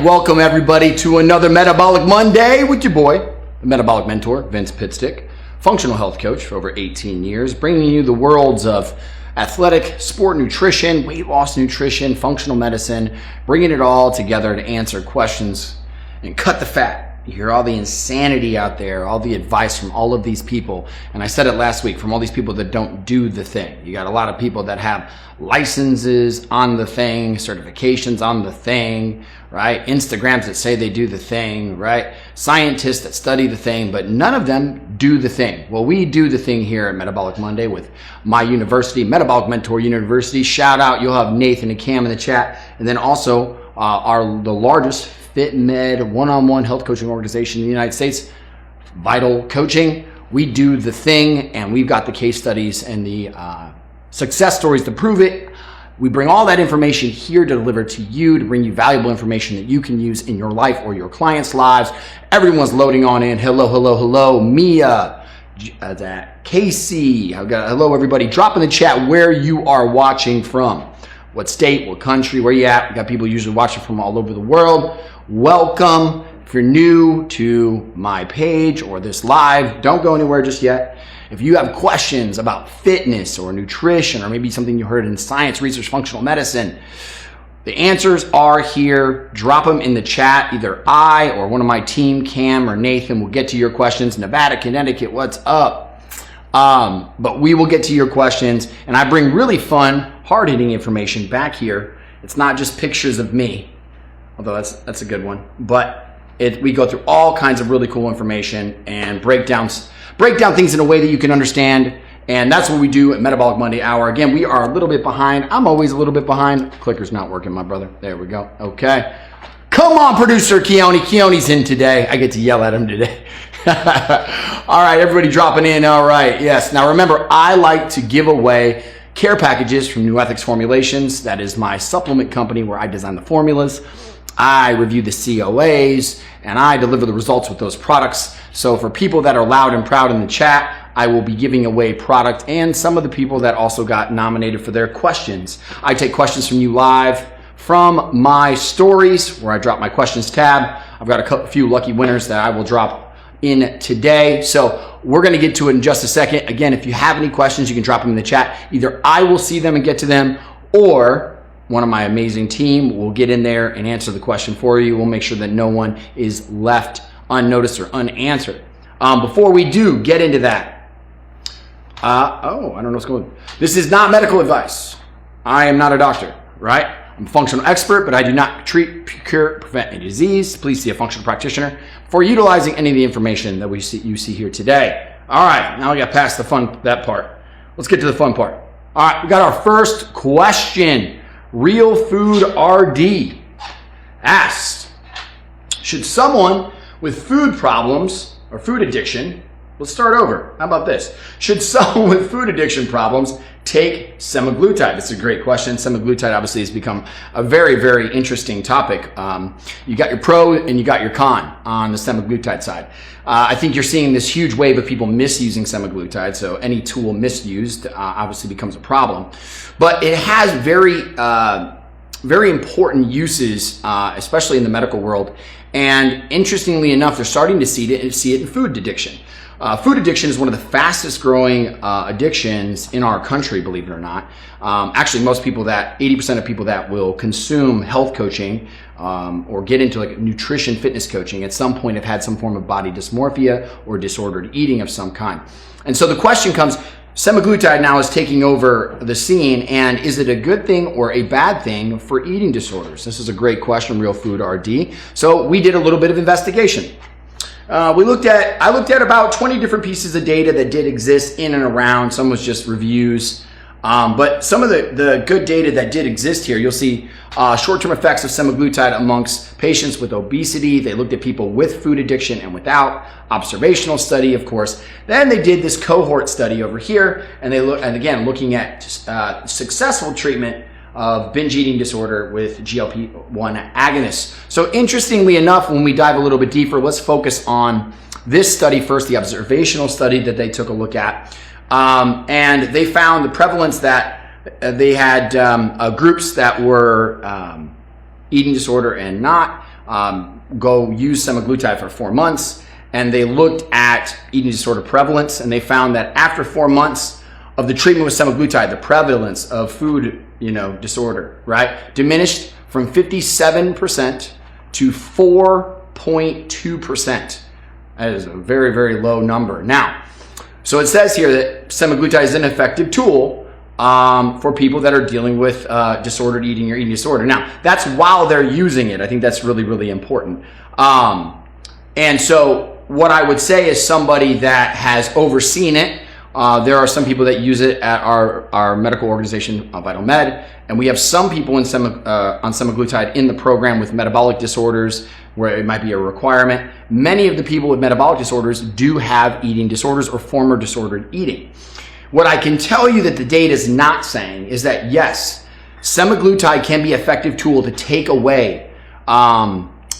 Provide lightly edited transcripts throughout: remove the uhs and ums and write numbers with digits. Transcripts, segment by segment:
welcome everybody to another Metabolic Monday with your boy, the Metabolic Mentor, Vince Pitstick, functional health coach for over 18 years, bringing you the worlds of athletic, sport nutrition, weight loss nutrition, functional medicine, bringing it all together to answer questions and cut the fat. You hear all the insanity out there, all the advice from all of these people. And I said it last week, from all these people that don't do the thing. You got a lot of people that have licenses on the thing, certifications on the thing, right? Instagrams that say they do the thing, right? Scientists that study the thing, but none of them do the thing. Well, we do the thing here at Metabolic Monday with my university, Metabolic Mentor University. Shout out, you'll have Nathan and Cam in the chat. And then also the largest Fit Med one-on-one health coaching organization in the United States, Vital Coaching. We do the thing, and we've got the case studies and the success stories to prove it. We bring all that information here to deliver to you, to bring you valuable information that you can use in your life or your clients' lives. Everyone's loading on in. Hello, Mia, Casey. I've got hello, everybody. Drop in the chat where you are watching from. What state, what country, where you at? We got people usually watching from all over the world. Welcome. If you're new to my page or this live, don't go anywhere just yet. If you have questions about fitness or nutrition or maybe something you heard in science, research, functional medicine, the answers are here. Drop them in the chat. Either I or one of my team, Cam or Nathan, will get to your questions. Nevada, Connecticut, what's up? But we will get to your questions, and I bring really fun, hard-hitting information back here. It's not just pictures of me, although that's a good one, but we go through all kinds of really cool information and break down things in a way that you can understand, and that's what we do at Metabolic Monday Hour. Again, we are a little bit behind. I'm always a little bit behind. Clicker's not working, my brother. There we go. Okay. Come on, producer Keone. Keone's in today. I get to yell at him today. All right, everybody dropping in. All right, yes. Now remember, I like to give away care packages from New Ethics Formulations. That is my supplement company where I design the formulas. I review the COAs, and I deliver the results with those products. So for people that are loud and proud in the chat, I will be giving away product, and some of the people that also got nominated for their questions. I take questions from you live from my stories where I drop my questions tab. I've got a few lucky winners that I will drop in today. So we're going to get to it in just a second. Again, if you have any questions, you can drop them in the chat. Either I will see them and get to them, or one of my amazing team will get in there and answer the question for you. We'll make sure that no one is left unnoticed or unanswered. Before we do get into that, I don't know what's going on. This is not medical advice. I am not a doctor, right? I'm a functional expert, but I do not treat, cure, prevent any disease. Please see a functional practitioner for utilizing any of the information that you see here today. All right, now we got past that part. Let's get to the fun part. All right, we got our first question. Real Food RD asked, should someone with food problems or food addiction, let's start over. How about this? Should someone with food addiction problems take semaglutide? That's a great question. Semaglutide obviously has become a very, very interesting topic. You got your pro and you got your con on the semaglutide side. I think you're seeing this huge wave of people misusing semaglutide. So any tool misused obviously becomes a problem. But it has very important uses, especially in the medical world. And interestingly enough, they're starting to see it in food addiction. Food addiction is one of the fastest growing addictions in our country, believe it or not. Actually, 80% of people that will consume health coaching or get into like nutrition fitness coaching at some point have had some form of body dysmorphia or disordered eating of some kind. And so the question comes, semaglutide now is taking over the scene, and is it a good thing or a bad thing for eating disorders? This is a great question, Real Food RD. So we did a little bit of investigation. I looked at about 20 different pieces of data that did exist in and around. Some was just reviews. But some of the good data that did exist here, you'll see short-term effects of semaglutide amongst patients with obesity. They looked at people with food addiction and without. Observational study, of course. Then they did this cohort study over here, and looking at successful treatment of binge eating disorder with GLP-1 agonists. So interestingly enough, when we dive a little bit deeper, let's focus on this study first, the observational study that they took a look at. And they found the prevalence that they had groups that were eating disorder and not go use semaglutide for 4 months, and they looked at eating disorder prevalence, and they found that after 4 months of the treatment with semaglutide, the prevalence of food, disorder, right, diminished from 57% to 4.2%. That is a very, very low number. Now, so it says here that semaglutide is an effective tool for people that are dealing with disordered eating or eating disorder. Now, that's while they're using it. I think that's really, really important. And so what I would say is somebody that has overseen it, there are some people that use it at our medical organization, Vital Med, and we have some people on semaglutide in the program with metabolic disorders where it might be a requirement. Many of the people with metabolic disorders do have eating disorders or former disordered eating. What I can tell you that the data is not saying is that yes, semaglutide can be an effective tool to take away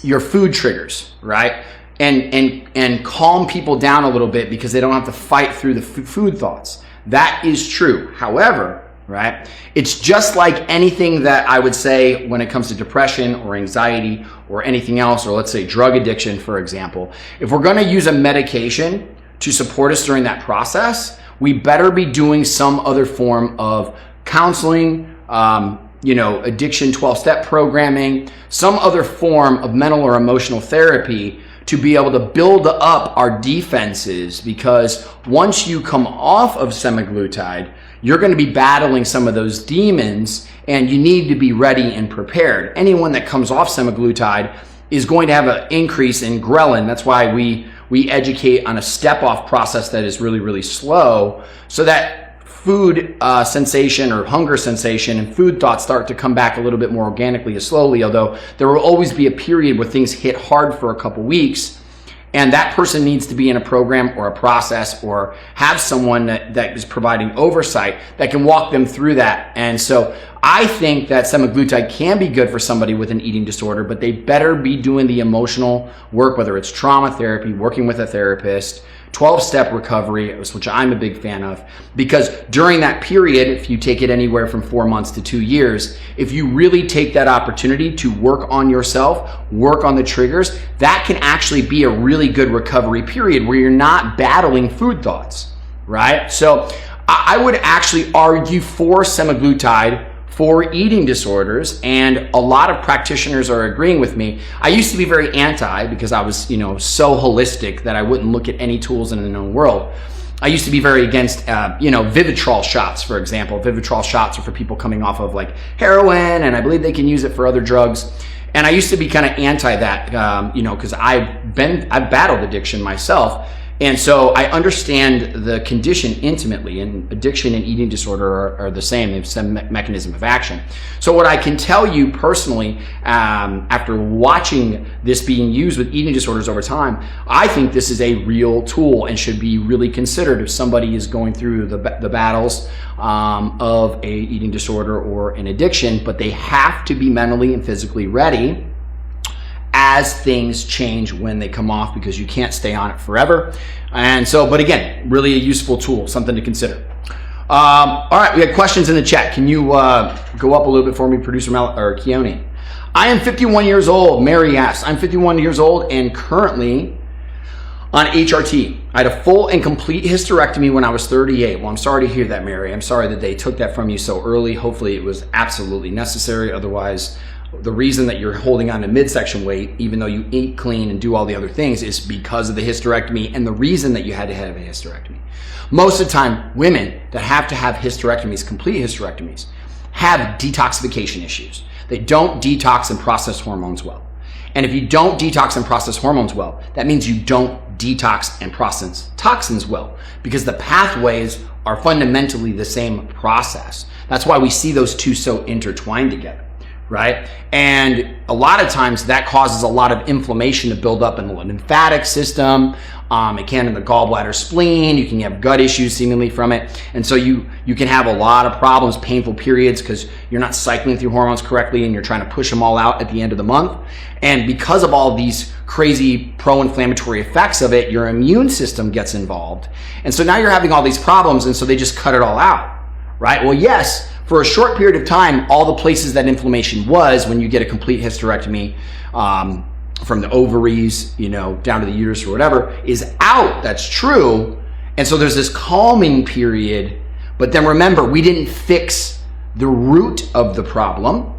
your food triggers, right? And calm people down a little bit because they don't have to fight through the food thoughts. That is true. However, right, it's just like anything that I would say when it comes to depression or anxiety or anything else, or let's say drug addiction, for example. If we're going to use a medication to support us during that process, we better be doing some other form of counseling, addiction 12-step programming, some other form of mental or emotional therapy to be able to build up our defenses, because once you come off of semaglutide, you're going to be battling some of those demons, and you need to be ready and prepared. Anyone that comes off semaglutide is going to have an increase in ghrelin. That's why we educate on a step-off process that is really, really slow, so that food sensation or hunger sensation and food thoughts start to come back a little bit more organically and slowly, although there will always be a period where things hit hard for a couple weeks, and that person needs to be in a program or a process or have someone that is providing oversight that can walk them through that. And so I think that semaglutide can be good for somebody with an eating disorder, but they better be doing the emotional work, whether it's trauma therapy, working with a therapist, 12-step recovery, which I'm a big fan of, because during that period, if you take it anywhere from 4 months to 2 years, if you really take that opportunity to work on yourself, work on the triggers, that can actually be a really good recovery period where you're not battling food thoughts, right? So I would actually argue for semaglutide for eating disorders, and a lot of practitioners are agreeing with me. I used to be very anti because I was, so holistic that I wouldn't look at any tools in the known world. I used to be very against, Vivitrol shots, for example. Vivitrol shots are for people coming off of like heroin, and I believe they can use it for other drugs. And I used to be kind of anti that, because I've battled addiction myself. And so I understand the condition intimately, and addiction and eating disorder are the same. They have some mechanism of action. So what I can tell you personally, after watching this being used with eating disorders over time, I think this is a real tool and should be really considered if somebody is going through the battles of a eating disorder or an addiction, but they have to be mentally and physically ready as things change when they come off, because you can't stay on it forever. And so, but again, really a useful tool, something to consider. All right, we had questions in the chat. Can you go up a little bit for me, producer Keone? I am 51 years old. Mary asks, I'm 51 years old and currently on HRT. I had a full and complete hysterectomy when I was 38. Well, I'm sorry to hear that, Mary. I'm sorry that they took that from you so early. Hopefully it was absolutely necessary. Otherwise, the reason that you're holding on to midsection weight, even though you eat clean and do all the other things, is because of the hysterectomy, and the reason that you had to have a hysterectomy. Most of the time, women that have to have hysterectomies, complete hysterectomies, have detoxification issues. They don't detox and process hormones well. And if you don't detox and process hormones well, that means you don't detox and process toxins well, because the pathways are fundamentally the same process. That's why we see those two so intertwined together. Right? And a lot of times that causes a lot of inflammation to build up in the lymphatic system. It can in the gallbladder, spleen. You can have gut issues seemingly from it. And so you can have a lot of problems, painful periods, because you're not cycling through hormones correctly and you're trying to push them all out at the end of the month. And because of all these crazy pro-inflammatory effects of it, your immune system gets involved. And so now you're having all these problems, and so they just cut it all out. Right? Well, yes, for a short period of time, all the places that inflammation was, when you get a complete hysterectomy, from the ovaries, down to the uterus or whatever, is out. That's true. And so there's this calming period. But then remember, we didn't fix the root of the problem.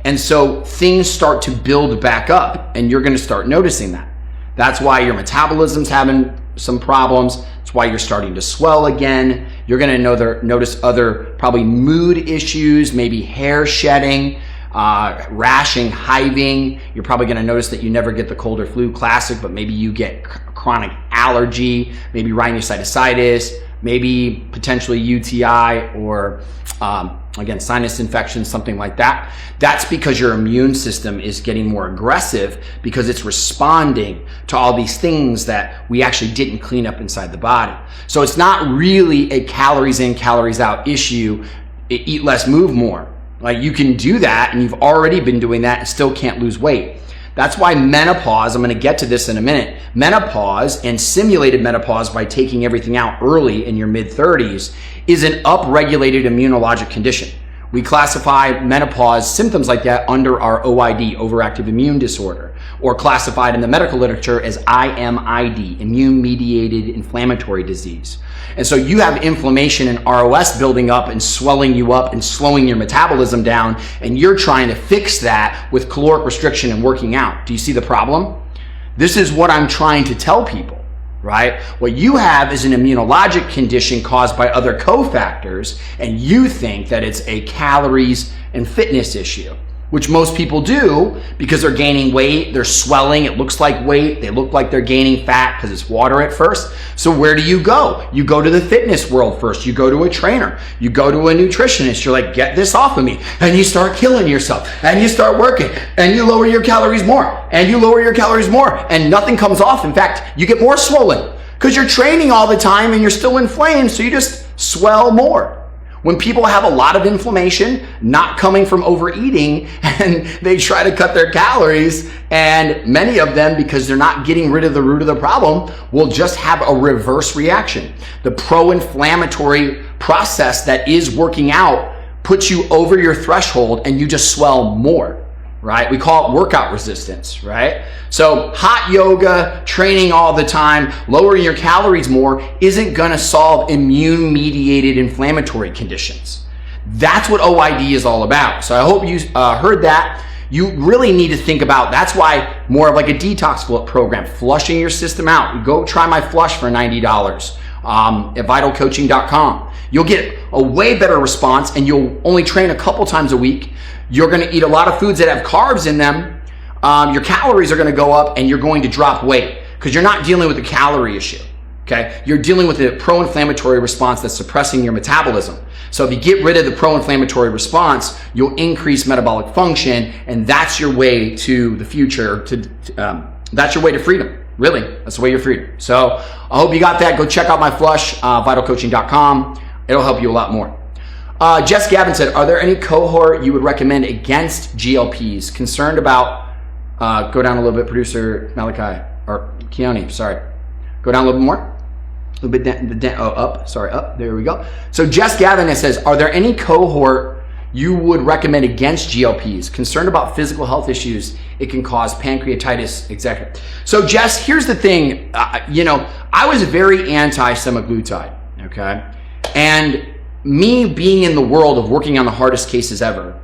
And so things start to build back up, and you're going to start noticing that. That's why your metabolism's having some problems. That's why you're starting to swell again. You're going to notice other probably mood issues, maybe hair shedding, rashing, hiving. You're probably going to notice that you never get the cold or flu classic, but maybe you get chronic allergy, maybe rhinosinusitis, maybe potentially UTI or again, sinus infection, something like that. That's because your immune system is getting more aggressive because it's responding to all these things that we actually didn't clean up inside the body. So it's not really a calories in, calories out issue. Eat less, move more. Like, you can do that, and you've already been doing that and still can't lose weight. That's why menopause, I'm going to get to this in a minute, menopause and simulated menopause by taking everything out early in your mid-30s is an upregulated immunologic condition. We classify menopause symptoms like that under our OID, overactive immune disorder, or classified in the medical literature as IMID, immune-mediated inflammatory disease. And so you have inflammation and ROS building up and swelling you up and slowing your metabolism down, and you're trying to fix that with caloric restriction and working out. Do you see the problem? This is what I'm trying to tell people, right? What you have is an immunologic condition caused by other cofactors, and you think that it's a calories and fitness issue, which most people do because they're gaining weight, they're swelling, it looks like weight, they look like they're gaining fat because it's water at first. So where do you go? You go to the fitness world first. You go to a trainer. You go to a nutritionist. You're like, get this off of me. And you start killing yourself. And you start working. And you lower your calories more. And you lower your calories more. And nothing comes off. In fact, you get more swollen because you're training all the time and you're still inflamed. So you just swell more. When people have a lot of inflammation, not coming from overeating, and they try to cut their calories, and many of them, because they're not getting rid of the root of the problem, will just have a reverse reaction. The pro-inflammatory process that is working out puts you over your threshold and you just swell more, right? We call it workout resistance, right? So hot yoga, training all the time, lowering your calories more isn't gonna solve immune-mediated inflammatory conditions. That's what OID is all about. So I hope you heard that. You really need to think about, that's why more of like a detox program, flushing your system out. Go try my flush for $90 at vitalcoaching.com. You'll get a way better response, and you'll only train a couple times a week. You're going to eat a lot of foods that have carbs in them. Your calories are going to go up, and you're going to drop weight because you're not dealing with a calorie issue. Okay, you're dealing with a pro-inflammatory response that's suppressing your metabolism. So if you get rid of the pro-inflammatory response, you'll increase metabolic function, and that's your way to the future. That's your way to freedom. Really, that's the way you're freedom. So I hope you got that. Go check out my flush, vitalcoaching.com. It'll help you a lot more. Jess Gavin said, are there any cohort you would recommend against GLPs? Concerned about, go down a little bit, producer Malachi, or Keone, sorry. Go down a little bit more. A little bit up, there we go. So Jess Gavin says, are there any cohort you would recommend against GLPs? Concerned about physical health issues, it can cause pancreatitis, etc. So Jess, here's the thing, I was very anti-Semaglutide, okay? And me being in the world of working on the hardest cases ever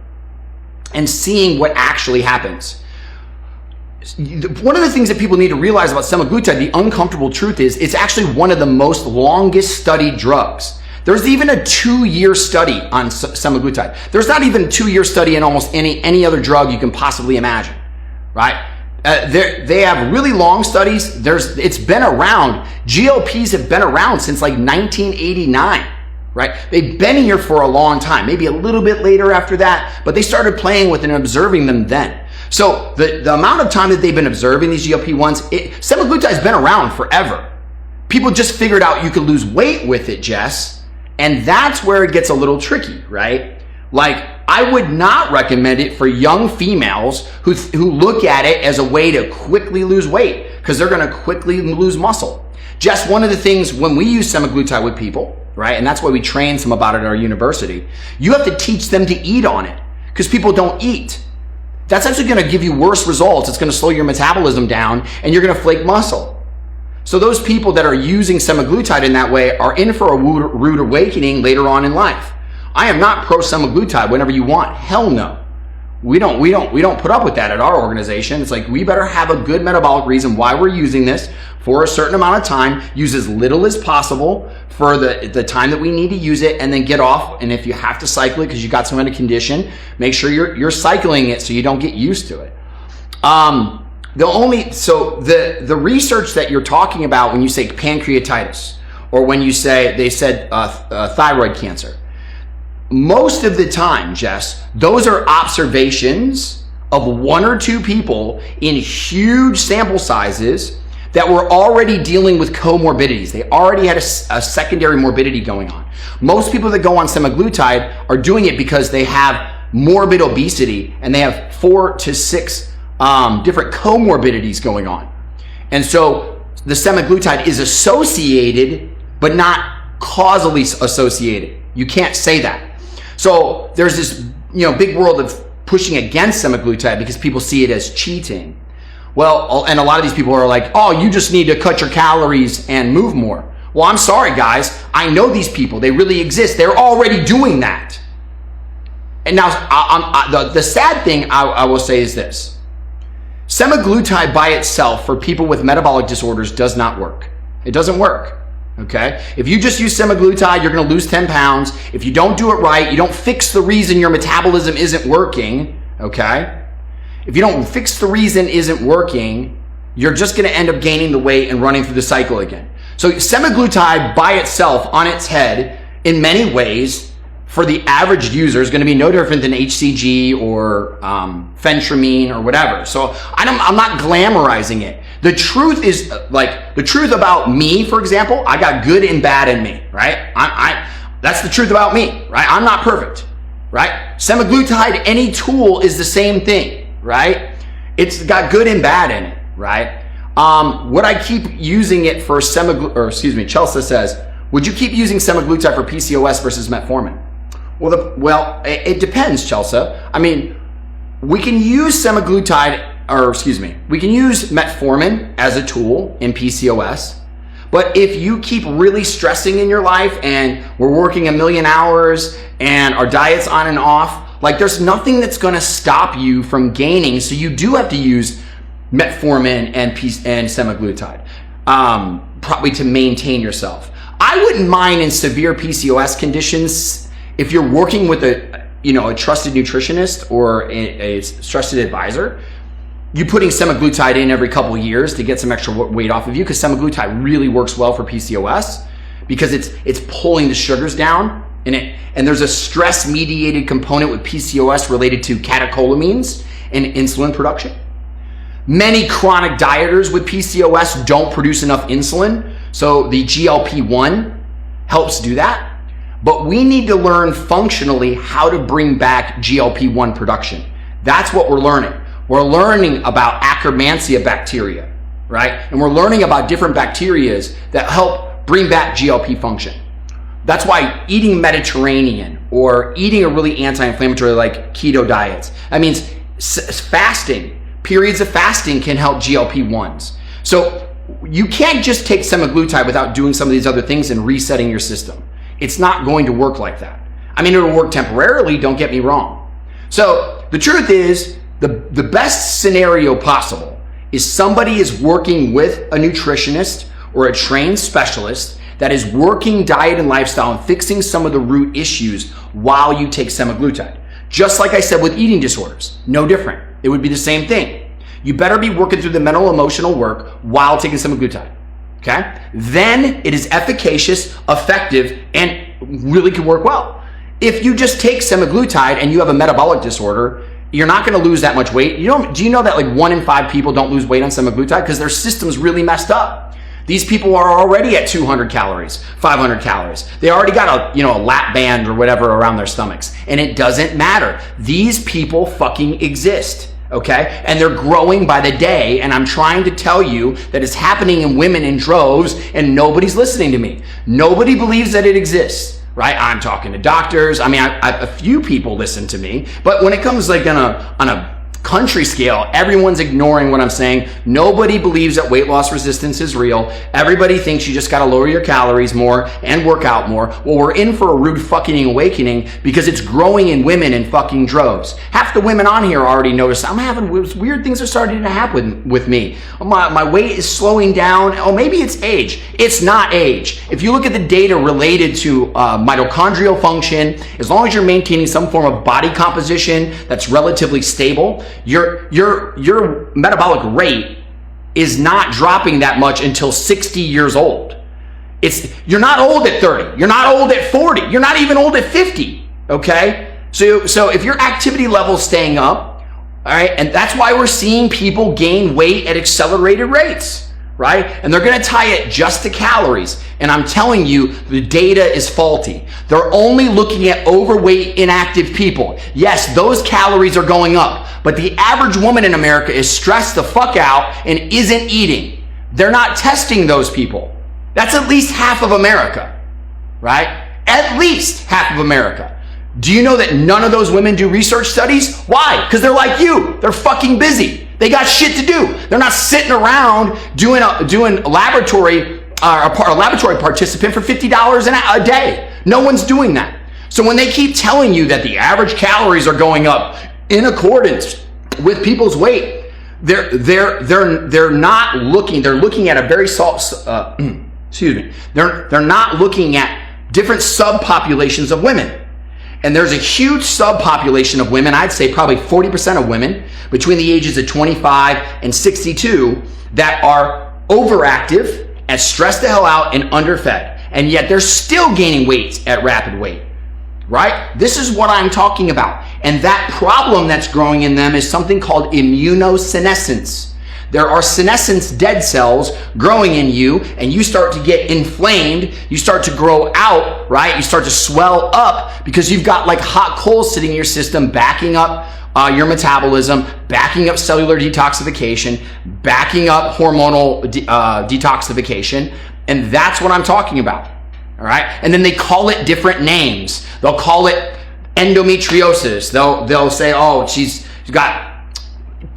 and seeing what actually happens. One of the things that people need to realize about semaglutide, the uncomfortable truth is, it's actually one of the most longest studied drugs. There's even a 2-year study on semaglutide. There's not even a 2-year study in almost any other drug you can possibly imagine, right? They have really long studies. It's been around. GLPs have been around since like 1989. Right? They've been here for a long time, maybe a little bit later after that, but they started playing with and observing them then. So the amount of time that they've been observing these GLP-1s, semaglutide's been around forever. People just figured out you could lose weight with it, Jess, and that's where it gets a little tricky, right? Like, I would not recommend it for young females who look at it as a way to quickly lose weight because they're going to quickly lose muscle. Jess, one of the things when we use semaglutide with people, right, and that's why we train some about it at our university, you have to teach them to eat on it because people don't eat. that's actually going to give you worse results. It's going to slow your metabolism down and you're going to flake muscle. So those people that are using semaglutide in that way are in for a rude awakening later on in life. I am not pro semaglutide whenever you want. Hell no. We don't put up with that at our organization. It's like, we better have a good metabolic reason why we're using this for a certain amount of time, use as little as possible for the time that we need to use it, and then get off. And if you have to cycle it because you got some kind of condition, make sure you're cycling it so you don't get used to it. The research that you're talking about when you say pancreatitis, or when you say, they said thyroid cancer, most of the time, Jess, those are observations of 1 or 2 people in huge sample sizes that were already dealing with comorbidities. They already had a secondary morbidity going on. Most people that go on semaglutide are doing it because they have morbid obesity and they have 4 to 6 different comorbidities going on. And so the semaglutide is associated, but not causally associated. You can't say that. So there's this, big world of pushing against semaglutide because people see it as cheating. Well, and a lot of these people are like, oh, you just need to cut your calories and move more. Well, I'm sorry, guys. I know these people. They really exist. They're already doing that. And now, the sad thing I will say is this. Semaglutide by itself for people with metabolic disorders does not work. It doesn't work. Okay? If you just use semaglutide, you're going to lose 10 pounds. If you don't do it right, you don't fix the reason your metabolism isn't working, okay? If you don't fix the reason isn't working, you're just going to end up gaining the weight and running through the cycle again. So semaglutide by itself on its head, in many ways, for the average user is going to be no different than HCG or phentermine or whatever. So I'm not glamorizing it. The truth is, the truth about me, for example, I got good and bad in me, right? That's the truth about me, right? I'm not perfect, right? Semaglutide, any tool is the same thing, right? It's got good and bad in it, right? Would I keep using it for Chelsea says, would you keep using semaglutide for PCOS versus metformin? Well, it depends, Chelsea. I mean, we can use we can use metformin as a tool in PCOS, but if you keep really stressing in your life and we're working 1,000,000 hours and our diet's on and off, there's nothing that's going to stop you from gaining. So you do have to use metformin and semaglutide, probably to maintain yourself. I wouldn't mind in severe PCOS conditions if you're working with a trusted nutritionist or a trusted advisor, you putting semaglutide in every couple of years to get some extra weight off of you, because semaglutide really works well for PCOS because it's pulling the sugars down, and there's a stress mediated component with PCOS related to catecholamines and insulin production. Many chronic dieters with PCOS don't produce enough insulin, so the GLP-1 helps do that. But we need to learn functionally how to bring back GLP-1 production. That's what we're learning. We're learning about Akkermansia bacteria, right? And we're learning about different bacterias that help bring back GLP function. That's why eating Mediterranean or eating a really anti-inflammatory like keto diets, that means fasting, periods of fasting can help GLP-1s. So you can't just take semaglutide without doing some of these other things and resetting your system. It's not going to work like that. I mean, it'll work temporarily, don't get me wrong. So the truth is, the best scenario possible is somebody is working with a nutritionist or a trained specialist that is working diet and lifestyle and fixing some of the root issues while you take semaglutide. Just like I said with eating disorders, no different. It would be the same thing. You better be working through the mental emotional work while taking semaglutide. Okay? Then it is efficacious, effective, and really can work well. If you just take semaglutide and you have a metabolic disorder, you're not going to lose that much weight. Do you know that 1 in 5 people don't lose weight on semaglutide because their system's really messed up? These people are already at 200 calories, 500 calories. They already got a lap band or whatever around their stomachs, and it doesn't matter. These people fucking exist. Okay? And they're growing by the day, and I'm trying to tell you that it's happening in women in droves, and nobody's listening to me. Nobody believes that it exists, right? I'm talking to doctors. I mean, a few people listen to me, but when it comes on a country scale, everyone's ignoring what I'm saying. Nobody believes that weight loss resistance is real. Everybody thinks you just got to lower your calories more and work out more. Well, we're in for a rude fucking awakening because it's growing in women in fucking droves. Half the women on here already noticed I'm having weird things are starting to happen with me. My weight is slowing down. Oh, maybe it's age. It's not age. If you look at the data related to mitochondrial function, as long as you're maintaining some form of body composition that's relatively stable, your metabolic rate is not dropping that much until 60 years old. You're not old at 30. You're not old at 40. You're not even old at 50. Okay? So if your activity level's staying up, all right, and that's why we're seeing people gain weight at accelerated rates. Right? And they're going to tie it just to calories. And I'm telling you, the data is faulty. They're only looking at overweight, inactive people. Yes, those calories are going up, but the average woman in America is stressed the fuck out and isn't eating. They're not testing those people. That's at least half of America, right? At least half of America. Do you know that none of those women do research studies? Why? Because they're like you. They're fucking busy. They got shit to do. They're not sitting around doing a laboratory participant for $50 a day. No one's doing that. So when they keep telling you that the average calories are going up in accordance with people's weight, they're not looking. They're looking at a very excuse me. They're not looking at different subpopulations of women. And there's a huge subpopulation of women, I'd say probably 40% of women between the ages of 25 and 62 that are overactive and stressed the hell out and underfed. And yet they're still gaining weight at rapid rate, right? This is what I'm talking about. And that problem that's growing in them is something called immunosenescence. There are senescence dead cells growing in you, and you start to get inflamed. You start to grow out, right? You start to swell up because you've got like hot coals sitting in your system, backing up your metabolism, backing up cellular detoxification, backing up hormonal detoxification. And that's what I'm talking about. All right. And then they call it different names. They'll call it endometriosis. They'll say, oh, she's got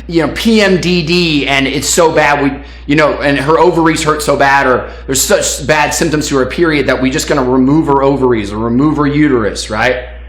PMDD and it's so bad, and her ovaries hurt so bad, or there's such bad symptoms to her period that we're just going to remove her ovaries or remove her uterus, right?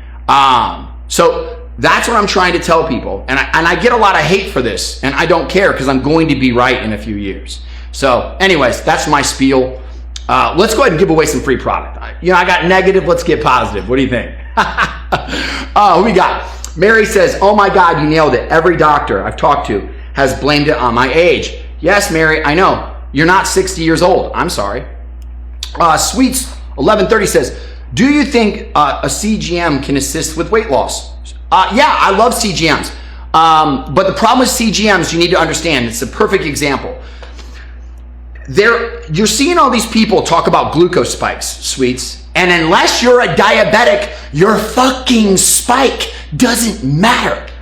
So that's what I'm trying to tell people. And I get a lot of hate for this, and I don't care because I'm going to be right in a few years. So anyways, that's my spiel. Let's go ahead and give away some free product. I got negative, let's get positive. What do you think? Who we got? Mary says, oh my God, you nailed it. Every doctor I've talked to has blamed it on my age. Yes, Mary, I know. You're not 60 years old. I'm sorry. Sweets 1130 says, do you think a CGM can assist with weight loss? Yeah, I love CGMs. But the problem with CGMs, you need to understand, it's a perfect example. You're seeing all these people talk about glucose spikes, Sweets, and unless you're a diabetic, your fucking spike doesn't matter,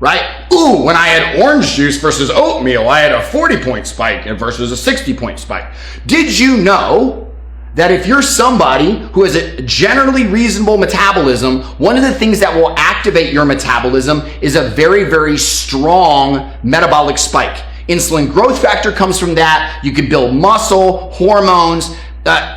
right? Ooh, when I had orange juice versus oatmeal, I had a 40-point spike versus a 60-point spike. Did you know that if you're somebody who has a generally reasonable metabolism, one of the things that will activate your metabolism is a very, very strong metabolic spike. Insulin growth factor comes from that. You can build muscle, hormones.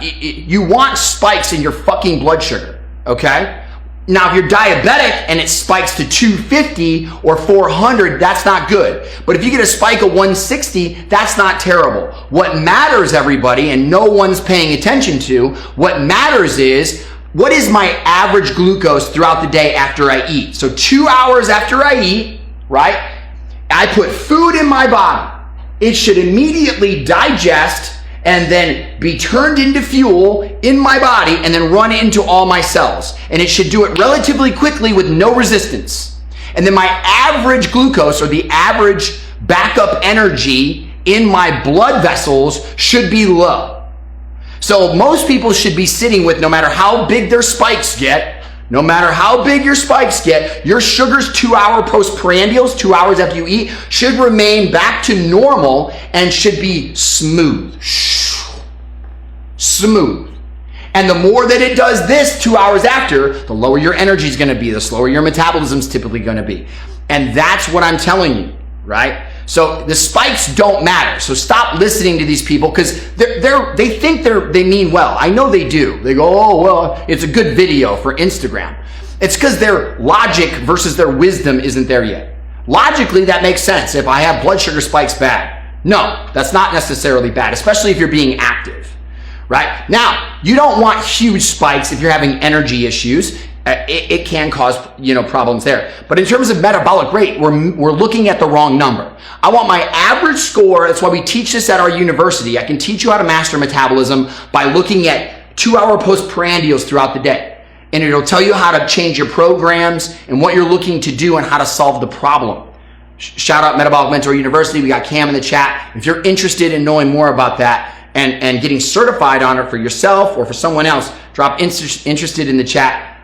You want spikes in your fucking blood sugar, okay? Now, if you're diabetic and it spikes to 250 or 400, that's not good. But if you get a spike of 160, that's not terrible. What matters, everybody, and no one's paying attention to, what matters is, what is my average glucose throughout the day after I eat? So 2 hours after I eat, right, I put food in my body. It should immediately digest and then be turned into fuel in my body and then run into all my cells. And it should do it relatively quickly with no resistance. And then my average glucose, or the average backup energy in my blood vessels, should be low. So most people should be sitting with, no matter how big their spikes get, no matter how big your spikes get, your sugars 2 hour postprandials, 2 hours after you eat, should remain back to normal and should be smooth. Smooth. And the more that it does this 2 hours after, the lower your energy is going to be, the slower your metabolism is typically going to be. And that's what I'm telling you, right? So the spikes don't matter. So stop listening to these people because they think they mean well. I know they do. They go, oh, well, it's a good video for Instagram. It's because their logic versus their wisdom isn't there yet. Logically, that makes sense. If I have blood sugar spikes, bad. No, that's not necessarily bad, especially if you're being active, right? Now, you don't want huge spikes if you're having energy issues. It can cause, problems there. But in terms of metabolic rate, we're looking at the wrong number. I want my average score. That's why we teach this at our university. I can teach you how to master metabolism by looking at 2-hour postprandials throughout the day. And it'll tell you how to change your programs and what you're looking to do and how to solve the problem. Shout out Metabolic Mentor University. We got Cam in the chat. If you're interested in knowing more about that and getting certified on it for yourself or for someone else, drop interested in the chat.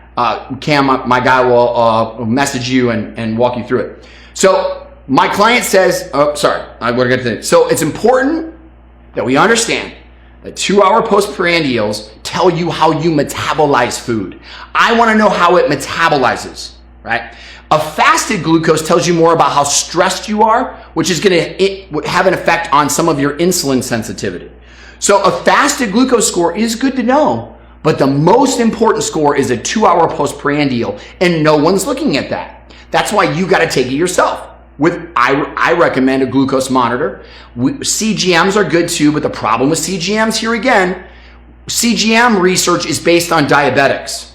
Cam, my guy, will message you and walk you through it. So my client says, so it's important that we understand that 2-hour postprandials tell you how you metabolize food. I want to know how it metabolizes, right? A fasted glucose tells you more about how stressed you are, which is going to have an effect on some of your insulin sensitivity. So a fasted glucose score is good to know, but the most important score is a 2-hour postprandial, and no one's looking at that. That's why you got to take it yourself. I recommend a glucose monitor. CGMs are good too, but the problem with CGMs, here again, CGM research is based on diabetics.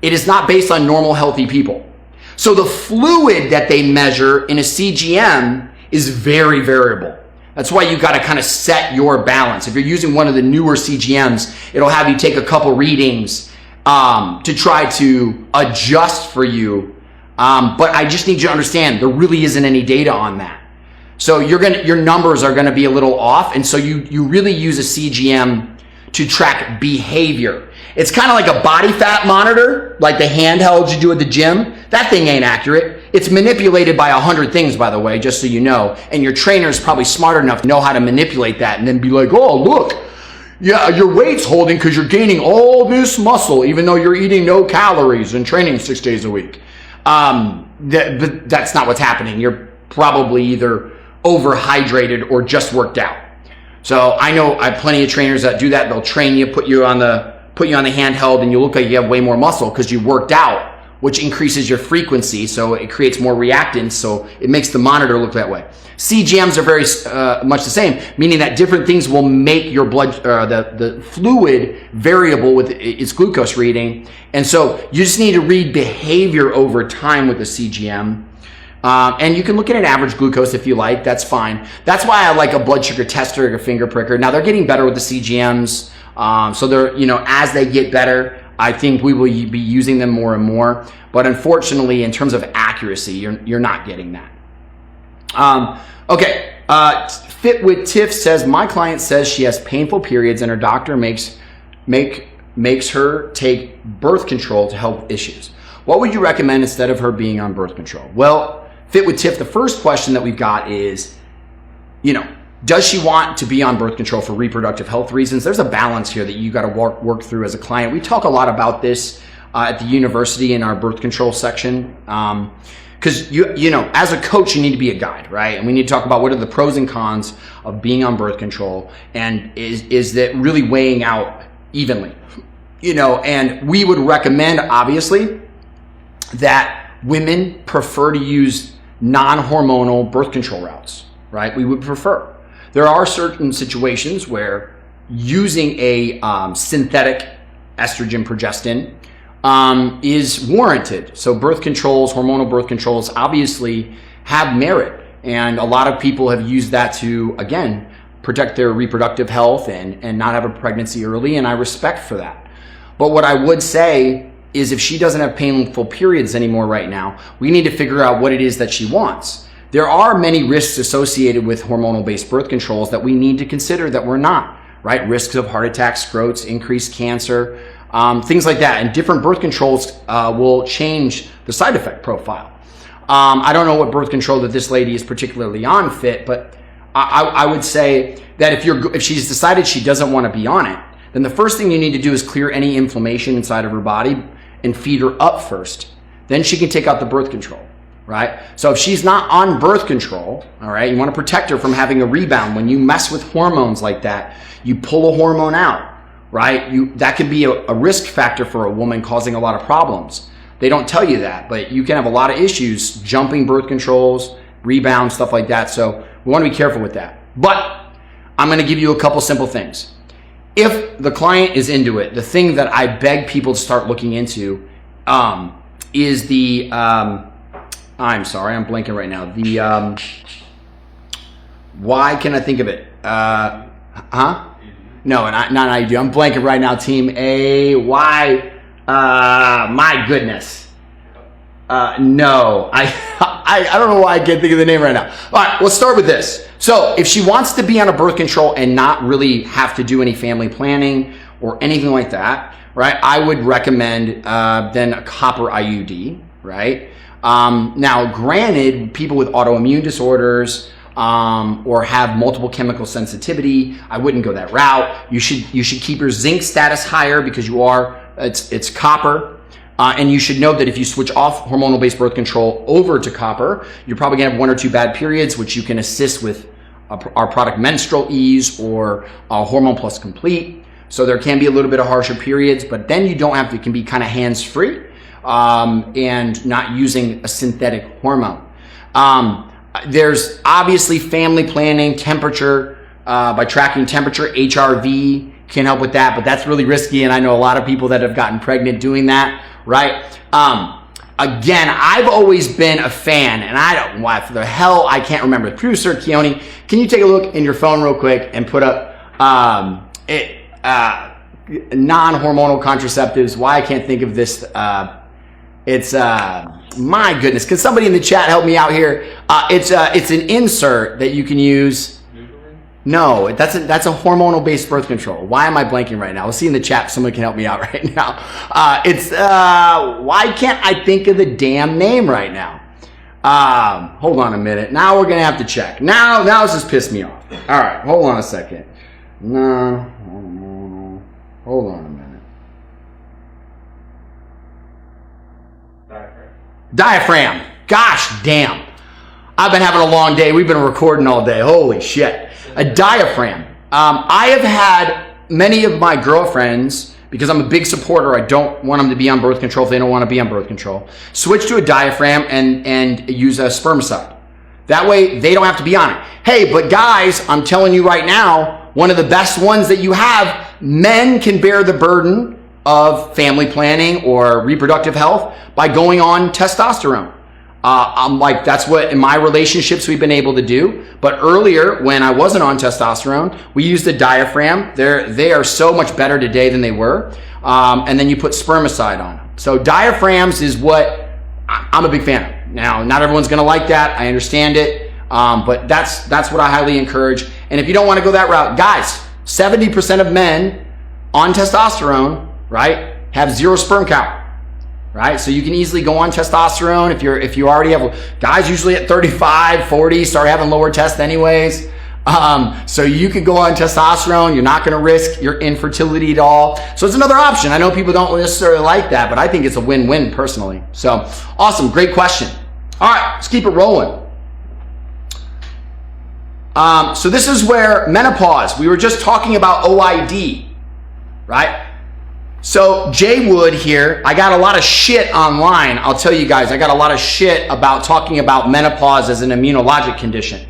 It is not based on normal, healthy people. So the fluid that they measure in a CGM is very variable. That's why you got to kind of set your balance. If you're using one of the newer CGMs, it'll have you take a couple readings to try to adjust for you. But I just need you to understand there really isn't any data on that. So your numbers are going to be a little off. And so you really use a CGM to track behavior. It's kind of like a body fat monitor, like the handhelds you do at the gym. That thing ain't accurate. It's manipulated by 100 things, by the way, just so you know. And your trainer is probably smart enough to know how to manipulate that and then be like, oh, look, yeah, your weight's holding because you're gaining all this muscle, even though you're eating no calories and training 6 days a week. But that's not what's happening. You're probably either overhydrated or just worked out. So I know I have plenty of trainers that do that. They'll train you, put you on the handheld, and you look like you have way more muscle because you worked out, which increases your frequency. So it creates more reactance. So it makes the monitor look that way. CGMs are very much the same, meaning that different things will make your blood, the fluid variable with its glucose reading. And so you just need to read behavior over time with the CGM. And you can look at an average glucose if you like, that's fine. That's why I like a blood sugar tester or a finger pricker. Now they're getting better with the CGMs. So they're, as they get better, I think we will be using them more and more. But unfortunately, in terms of accuracy, you're not getting that. Fit with Tiff says, my client says she has painful periods and her doctor makes her take birth control to help issues. What would you recommend instead of her being on birth control? Well, Fit with Tiff, the first question that we've got is, does she want to be on birth control for reproductive health reasons? There's a balance here that you got to work through as a client. We talk a lot about this at the university in our birth control section. Because as a coach, you need to be a guide, right? And we need to talk about what are the pros and cons of being on birth control, and is that really weighing out evenly, And we would recommend, obviously, that women prefer to use non-hormonal birth control routes, right? We would prefer. There are certain situations where using a synthetic estrogen progestin is warranted. So birth controls, hormonal birth controls obviously have merit. And a lot of people have used that to, again, protect their reproductive health and not have a pregnancy early. And I respect for that. But what I would say is if she doesn't have painful periods anymore right now, we need to figure out what it is that she wants. There are many risks associated with hormonal-based birth controls that we need to consider that we're not, right? Risks of heart attacks, strokes, increased cancer, things like that. And different birth controls will change the side effect profile. I don't know what birth control that this lady is particularly on, Fit, but I would say that if she's decided she doesn't want to be on it, then the first thing you need to do is clear any inflammation inside of her body and feed her up first. Then she can take out the birth control. right? So if she's not on birth control, all right, you want to protect her from having a rebound. When you mess with hormones like that, you pull a hormone out, right? That could be a risk factor for a woman, causing a lot of problems. They don't tell you that, but you can have a lot of issues, jumping birth controls, rebound, stuff like that. So we want to be careful with that. But I'm going to give you a couple simple things. If the client is into it, the thing that I beg people to start looking into is the, I'm sorry, I'm blanking right now. The, why can I think of it? No, not IUD. I'm blanking right now, team. My goodness. No, I don't know why I can't think of the name right now. All right, let's start with this. So if she wants to be on a birth control and not really have to do any family planning or anything like that, right, I would recommend then a copper IUD, right? Now, granted, people with autoimmune disorders or have multiple chemical sensitivity, I wouldn't go that route. You should keep your zinc status higher because it's copper. And you should know that if you switch off hormonal-based birth control over to copper, you're probably gonna have 1 or 2 bad periods, which you can assist with our product Menstrual Ease or Hormone Plus Complete. So there can be a little bit of harsher periods, but then you don't have to, it can be kind of hands-free and not using a synthetic hormone. There's obviously family planning, temperature, by tracking temperature, HRV can help with that, but that's really risky, and I know a lot of people that have gotten pregnant doing that, right? Again, I've always been a fan, and I don't, why for the hell, I can't remember. Producer Keone, can you take a look in your phone real quick and put up non-hormonal contraceptives? Why I can't think of this, it's, my goodness, can somebody in the chat help me out here? It's an insert that you can use. No, that's a hormonal-based birth control. Why am I blanking right now? Let's see in the chat if someone can help me out right now. Why can't I think of the damn name right now? Hold on a minute. Now we're going to have to check. Now this has pissed me off. All right, hold on a second. No, hold on a minute. Diaphragm. Gosh damn. I've been having a long day. We've been recording all day. Holy shit. A diaphragm. I have had many of my girlfriends, because I'm a big supporter, I don't want them to be on birth control if they don't want to be on birth control, switch to a diaphragm and use a spermicide. That way they don't have to be on it. Hey, but guys, I'm telling you right now, one of the best ones that you have, men can bear the burden of family planning or reproductive health by going on testosterone. I'm like, that's what in my relationships we've been able to do. But earlier, when I wasn't on testosterone, we used the diaphragm. They are so much better today than they were. And then you put spermicide on them. So diaphragms is what I'm a big fan of. Now, not everyone's going to like that. I understand it. But that's what I highly encourage. And if you don't want to go that route, guys, 70% of men on testosterone, right, have 0 sperm count. Right? So you can easily go on testosterone if you already have, guys usually at 35, 40 start having lower tests anyways. So you could go on testosterone. You're not going to risk your infertility at all. So it's another option. I know people don't necessarily like that, but I think it's a win-win personally. So awesome. Great question. All right, let's keep it rolling. So this is where menopause, we were just talking about OID, right? So Jay Wood here, I got a lot of shit online. I'll tell you guys, I got a lot of shit about talking about menopause as an immunologic condition.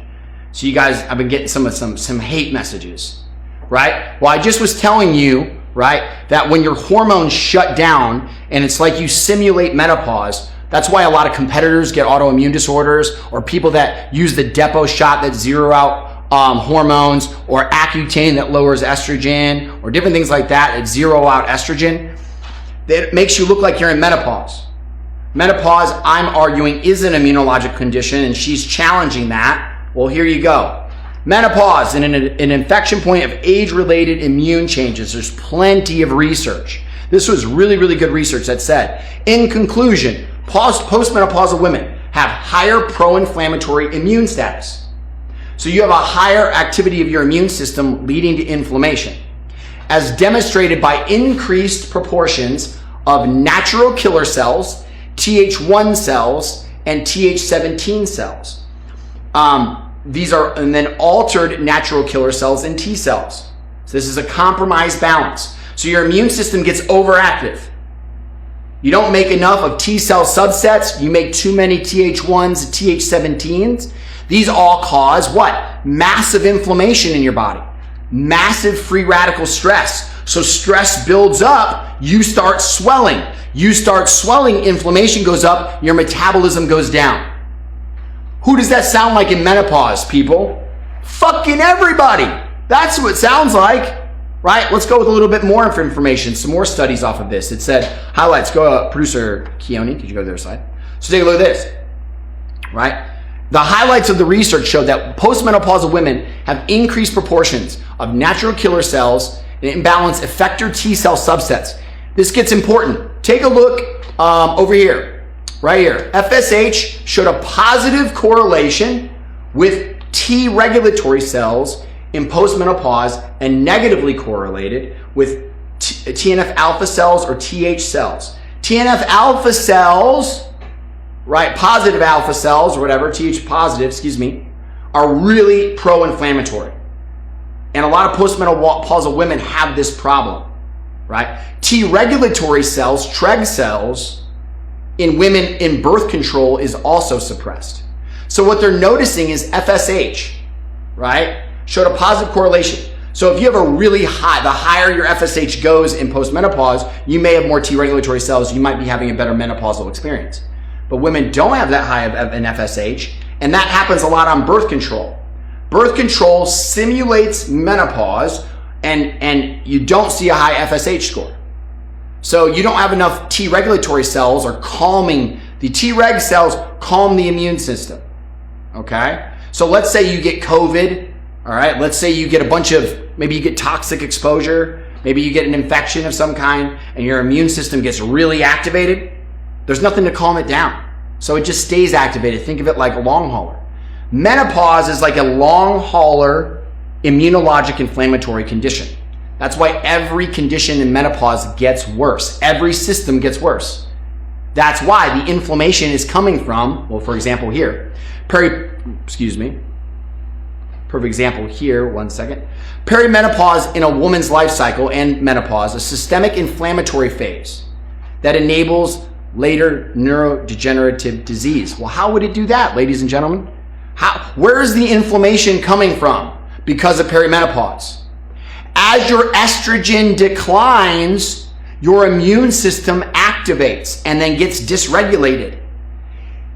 So you guys, I've been getting some hate messages, right? Well, I just was telling you, right, that when your hormones shut down and it's like you simulate menopause, that's why a lot of competitors get autoimmune disorders, or people that use the depot shot that zero out hormones, or Accutane that lowers estrogen, or different things like that zero out estrogen. That makes you look like you're in menopause. Menopause, I'm arguing, is an immunologic condition, and she's challenging that. Well, here you go. Menopause, an infection point of age-related immune changes. There's plenty of research. This was really, really good research that said, in conclusion, postmenopausal women have higher pro-inflammatory immune status. So you have a higher activity of your immune system leading to inflammation, as demonstrated by increased proportions of natural killer cells, Th1 cells, and Th17 cells. These are, and then altered natural killer cells and T cells. So this is a compromised balance. So your immune system gets overactive. You don't make enough of T cell subsets. You make too many Th1s, Th17s. These all cause what? Massive inflammation in your body. Massive free radical stress. So stress builds up, you start swelling. You start swelling, inflammation goes up, your metabolism goes down. Who does that sound like in menopause, people? Fucking everybody. That's what it sounds like, right? Let's go with a little bit more information, some more studies off of this. It said, highlights, go producer Keone, could you go to their side? So take a look at this, right? The highlights of the research showed that postmenopausal women have increased proportions of natural killer cells and imbalanced effector T cell subsets. This gets important. Take a look over here, right here. FSH showed a positive correlation with T regulatory cells in postmenopause and negatively correlated with TNF alpha cells or TH cells. TNF alpha cells, right, positive alpha cells or whatever, TH positive, excuse me, are really pro-inflammatory. And a lot of postmenopausal women have this problem, right? T regulatory cells, TREG cells, in women in birth control is also suppressed. So what they're noticing is FSH, right, showed a positive correlation. So if you have a really high, the higher your FSH goes in postmenopause, you may have more T regulatory cells, you might be having a better menopausal experience. But women don't have that high of an FSH, and that happens a lot on birth control. Birth control simulates menopause, and you don't see a high FSH score. So you don't have enough T regulatory cells or calming. The T reg cells calm the immune system, okay? So let's say you get COVID, all right? Let's say you get a bunch of, maybe you get toxic exposure, maybe you get an infection of some kind, and your immune system gets really activated. There's nothing to calm it down. So it just stays activated. Think of it like a long hauler. Menopause is like a long hauler immunologic inflammatory condition. That's why every condition in menopause gets worse. Every system gets worse. That's why the inflammation is coming from, well, for example here, perfect example here, one second. Perimenopause in a woman's life cycle and menopause, a systemic inflammatory phase that enables later neurodegenerative disease. Well, how would it do that, ladies and gentlemen? Where is the inflammation coming from because of perimenopause? As your estrogen declines, your immune system activates and then gets dysregulated.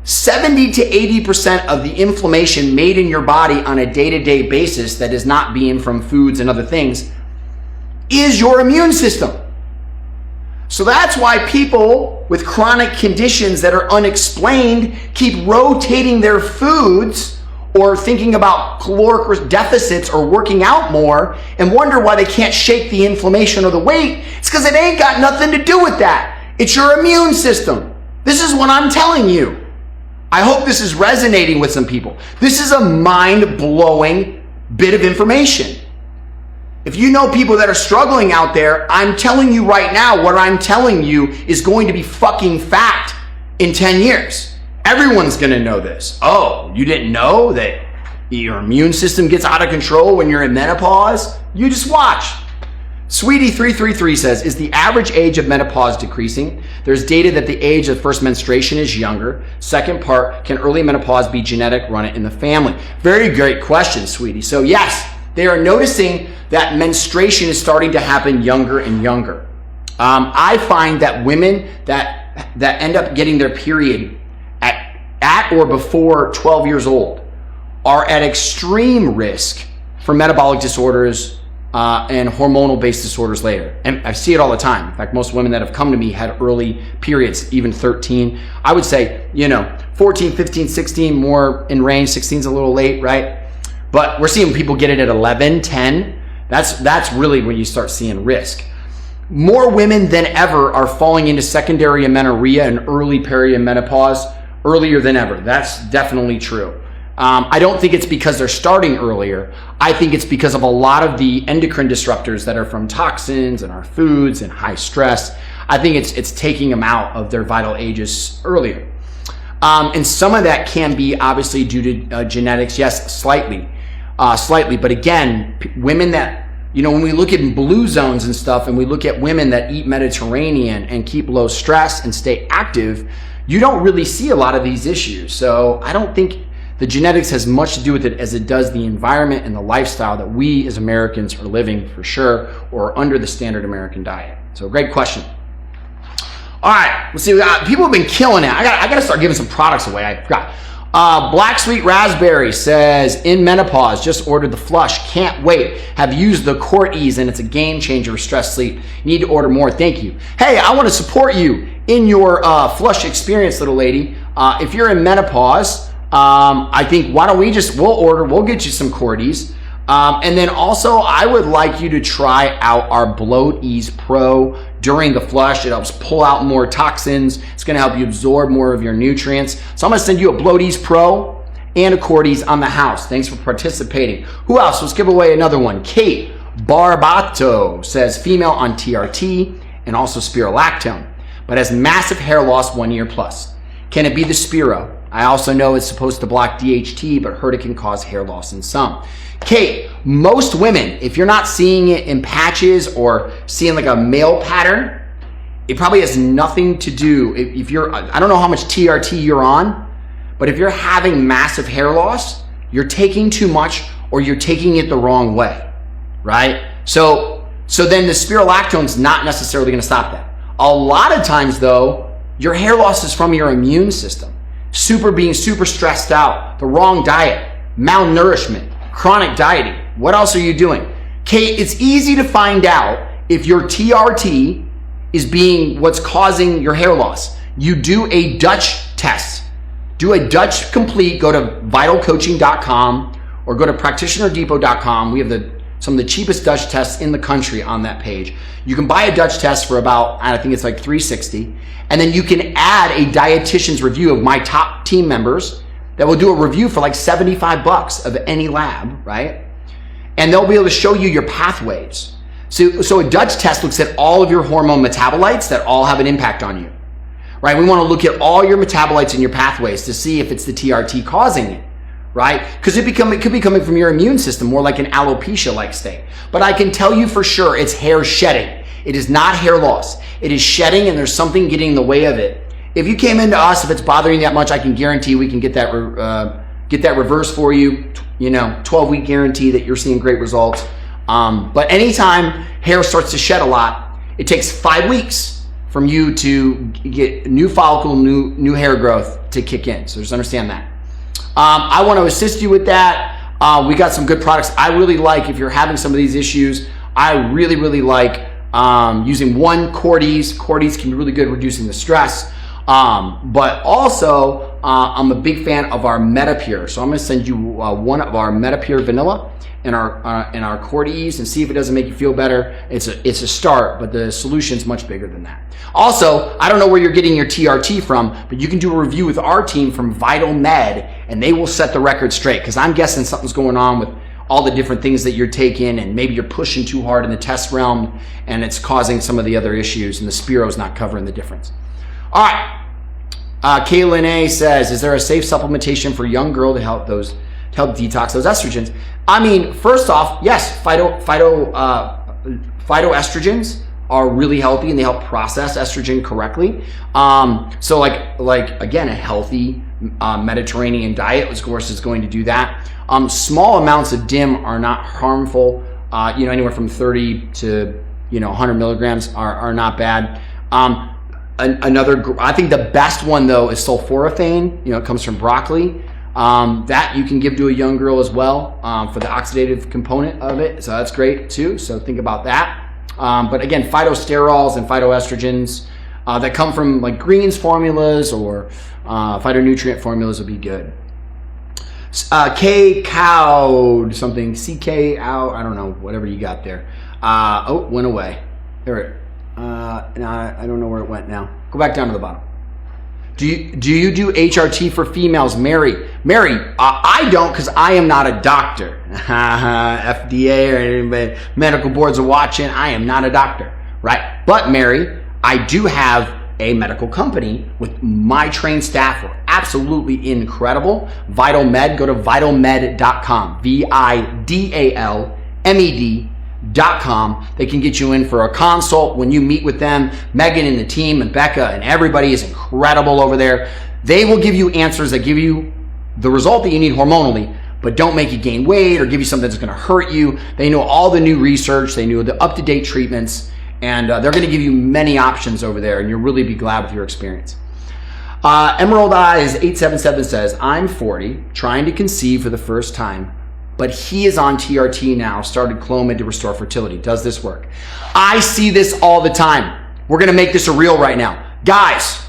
70 to 80% of the inflammation made in your body on a day-to-day basis that is not being from foods and other things is your immune system. So that's why people with chronic conditions that are unexplained keep rotating their foods or thinking about caloric deficits or working out more and wonder why they can't shake the inflammation or the weight. It's because it ain't got nothing to do with that. It's your immune system. This is what I'm telling you. I hope this is resonating with some people. This is a mind-blowing bit of information. If you know people that are struggling out there, I'm telling you right now, what I'm telling you is going to be fucking fact in 10 years. Everyone's going to know this. Oh, you didn't know that your immune system gets out of control when you're in menopause? You just watch. Sweetie333 says, is the average age of menopause decreasing? There's data that the age of first menstruation is younger. Second part, can early menopause be genetic? Run it in the family. Very great question, sweetie. So yes, they are noticing that menstruation is starting to happen younger and younger. I find that women that end up getting their period at or before 12 years old are at extreme risk for metabolic disorders and hormonal-based disorders later. And I see it all the time. In fact, most women that have come to me had early periods, even 13. I would say, 14, 15, 16, more in range. 16 is a little late, right? But we're seeing people get it at 11, 10. That's really when you start seeing risk. More women than ever are falling into secondary amenorrhea and early perimenopause earlier than ever. That's definitely true. I don't think it's because they're starting earlier. I think it's because of a lot of the endocrine disruptors that are from toxins and our foods and high stress. I think it's taking them out of their vital ages earlier. And some of that can be obviously due to genetics. Yes, slightly. But again, women that, when we look at blue zones and stuff, and we look at women that eat Mediterranean and keep low stress and stay active, you don't really see a lot of these issues. So I don't think the genetics has much to do with it as it does the environment and the lifestyle that we as Americans are living, for sure, or under the standard American diet. So great question. All right, let's see. People have been killing it. I got to start giving some products away. I forgot. Black Sweet Raspberry says, in menopause, just ordered the flush. Can't wait. Have used the Core Ease, and it's a game changer for stress sleep. Need to order more. Thank you. Hey, I want to support you in your flush experience, little lady. If you're in menopause, I think we'll get you some Core Ease. And then also, I would like you to try out our Bloat Ease Pro during the flush. It helps pull out more toxins. It's going to help you absorb more of your nutrients. So I'm going to send you a Bloat Ease Pro and a Core Ease on the house. Thanks for participating. Who else? Let's give away another one. Kate Barbato says, female on TRT and also spirulactone, but has massive hair loss 1 year plus. Can it be the Spiro? I also know it's supposed to block DHT, but heard it can cause hair loss in some. Kate, most women, if you're not seeing it in patches or seeing like a male pattern, it probably has nothing to do. If you're, I don't know how much TRT you're on, but if you're having massive hair loss, you're taking too much or you're taking it the wrong way, right? So then the spirulactone's not necessarily gonna stop that. A lot of times though, your hair loss is from your immune system. Being super stressed out, the wrong diet, malnourishment, chronic dieting. What else are you doing? Kate, it's easy to find out if your TRT is being what's causing your hair loss. You do a Dutch test. Do a Dutch complete, go to vitalcoaching.com or go to practitionerdepot.com. We have some of the cheapest Dutch tests in the country on that page. You can buy a Dutch test for about, I think it's like $360. And then you can add a dietitian's review of my top team members that will do a review for like $75 of any lab, right? And they'll be able to show you your pathways. So a Dutch test looks at all of your hormone metabolites that all have an impact on you, right? We want to look at all your metabolites and your pathways to see if it's the TRT causing it, right? Because it could be coming from your immune system, more like an alopecia-like state. But I can tell you for sure it's hair shedding. It is not hair loss. It is shedding, and there's something getting in the way of it. If you came into us, if it's bothering you that much, I can guarantee we can get that reversed for you. 12-week guarantee that you're seeing great results. But anytime hair starts to shed a lot, it takes 5 weeks from you to get new follicle, new hair growth to kick in. So just understand that. I want to assist you with that. We got some good products. I really like, if you're having some of these issues, I really, really like using one Core Ease. Core Ease can be really good at reducing the stress. But also, I'm a big fan of our Metapure. So I'm going to send you one of our Metapure Vanilla and our Core Ease and see if it doesn't make you feel better. It's a start, but the solution's much bigger than that. Also, I don't know where you're getting your TRT from, but you can do a review with our team from Vital Med, and they will set the record straight, because I'm guessing something's going on with all the different things that you're taking, and maybe you're pushing too hard in the test realm, and it's causing some of the other issues, and the Spiro's not covering the difference. All right. Kaylin A says, is there a safe supplementation for a young girl to help detox those estrogens? I mean, first off, yes, phytoestrogens are really healthy, and they help process estrogen correctly. So like again, a healthy Mediterranean diet, of course, is going to do that. Small amounts of DIM are not harmful. Anywhere from 30 to 100 milligrams are not bad. I think the best one though is sulforaphane. It comes from broccoli. That you can give to a young girl as well for the oxidative component of it. So that's great too. So think about that. But again, phytosterols and phytoestrogens that come from like greens formulas or phytonutrient formulas would be good. K-Cowed something, CK out, I don't know, whatever you got there. Went away. There. I don't know where it went now. Go back down to the bottom. Do you do HRT for females, Mary? I don't, because I am not a doctor. FDA or anybody, medical boards are watching. I am not a doctor, right? But Mary, I do have a medical company with my trained staff. We're absolutely incredible. Vital Med, go to vitalmed.com, VIDALMED.com. They can get you in for a consult when you meet with them. Megan and the team and Becca and everybody is incredible over there. They will give you answers that give you the result that you need hormonally, but don't make you gain weight or give you something that's going to hurt you. They know all the new research. They know the up-to-date treatments, and they're going to give you many options over there, and you'll really be glad with your experience. Emerald Eyes 877 says, I'm 40, trying to conceive for the first time, but he is on TRT now, started Clomid to restore fertility. Does this work? I see this all the time. We're going to make this a reel right now. Guys,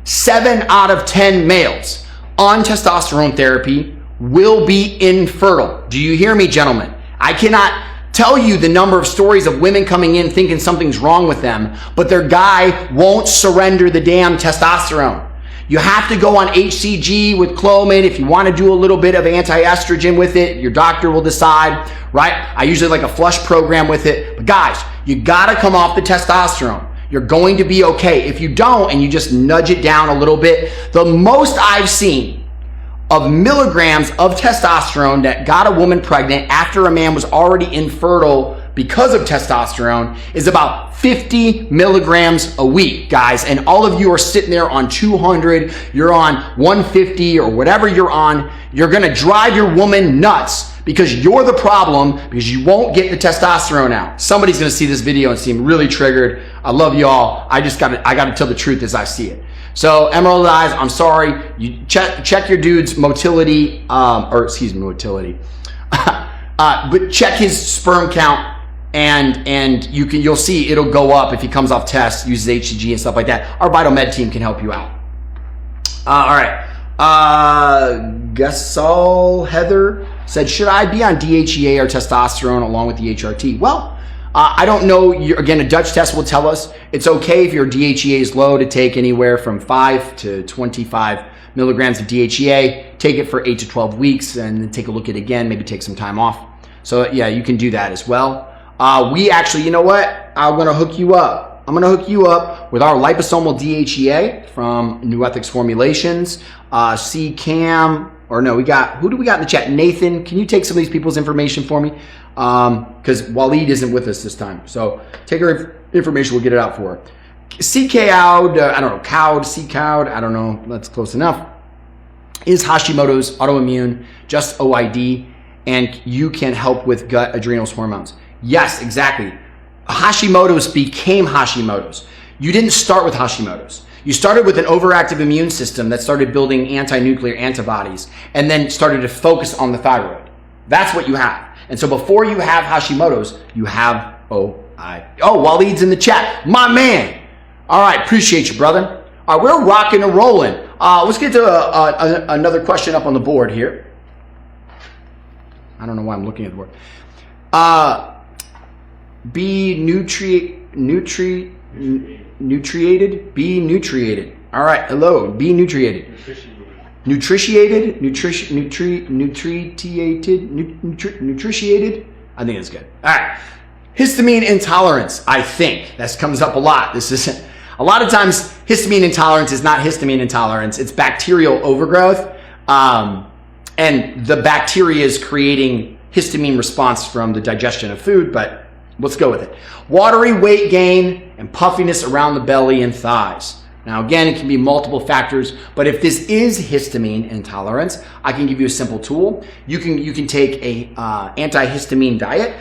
7 out of 10 males on testosterone therapy will be infertile. Do you hear me, gentlemen? I cannot tell you the number of stories of women coming in thinking something's wrong with them, but their guy won't surrender the damn testosterone. You have to go on HCG with Clomid. If you want to do a little bit of anti-estrogen with it, your doctor will decide, right? I usually like a flush program with it. But guys, you got to come off the testosterone. You're going to be okay. If you don't and you just nudge it down a little bit, the most I've seen of milligrams of testosterone that got a woman pregnant after a man was already infertile because of testosterone is about 50 milligrams a week, guys. And all of you are sitting there on 200, you're on 150 or whatever you're on. You're going to drive your woman nuts because you're the problem because you won't get the testosterone out. Somebody's going to see this video and seem really triggered. I love you all. I got to tell the truth as I see it. So Emerald Eyes, I'm sorry. You check your dude's motility, motility. But check his sperm count. And you'll see it'll go up if he comes off tests, uses HCG and stuff like that. Our Vital Med team can help you out. All right. Gasol Heather said, should I be on DHEA or testosterone along with the HRT? Well, I don't know. Again, a Dutch test will tell us it's okay if your DHEA is low to take anywhere from 5 to 25 milligrams of DHEA. Take it for 8 to 12 weeks and then take a look at it again, maybe take some time off. So yeah, you can do that as well. We actually, you know what? I'm going to hook you up. I'm going to hook you up with our liposomal DHEA from New Ethics Formulations. C-Cam, or no, who do we got in the chat? Nathan, can you take some of these people's information for me? Because Waleed isn't with us this time. So take her information, we'll get it out for her. C-Cowd, C-Cowd, I don't know, that's close enough. Is Hashimoto's autoimmune, just OID, and you can help with gut, adrenals, hormones. Yes, exactly. Hashimoto's became Hashimoto's. You didn't start with Hashimoto's. You started with an overactive immune system that started building anti-nuclear antibodies and then started to focus on the thyroid. That's what you have. And so before you have Hashimoto's, you have Waleed's in the chat. My man. All right, appreciate you, brother. All right, we're rocking and rolling. Let's get to another question up on the board here. I don't know why I'm looking at the board. Be nutriated. Be nutriated. All right. Hello. Be nutriated. Nutritiated. Nutritiated. I think that's good. All right. Histamine intolerance. I think that comes up a lot. This is a lot of times histamine intolerance is not histamine intolerance. It's bacterial overgrowth, and the bacteria is creating histamine response from the digestion of food, but let's go with it. Watery weight gain and puffiness around the belly and thighs. Now, again, it can be multiple factors, but if this is histamine intolerance, I can give you a simple tool. You can take a antihistamine diet.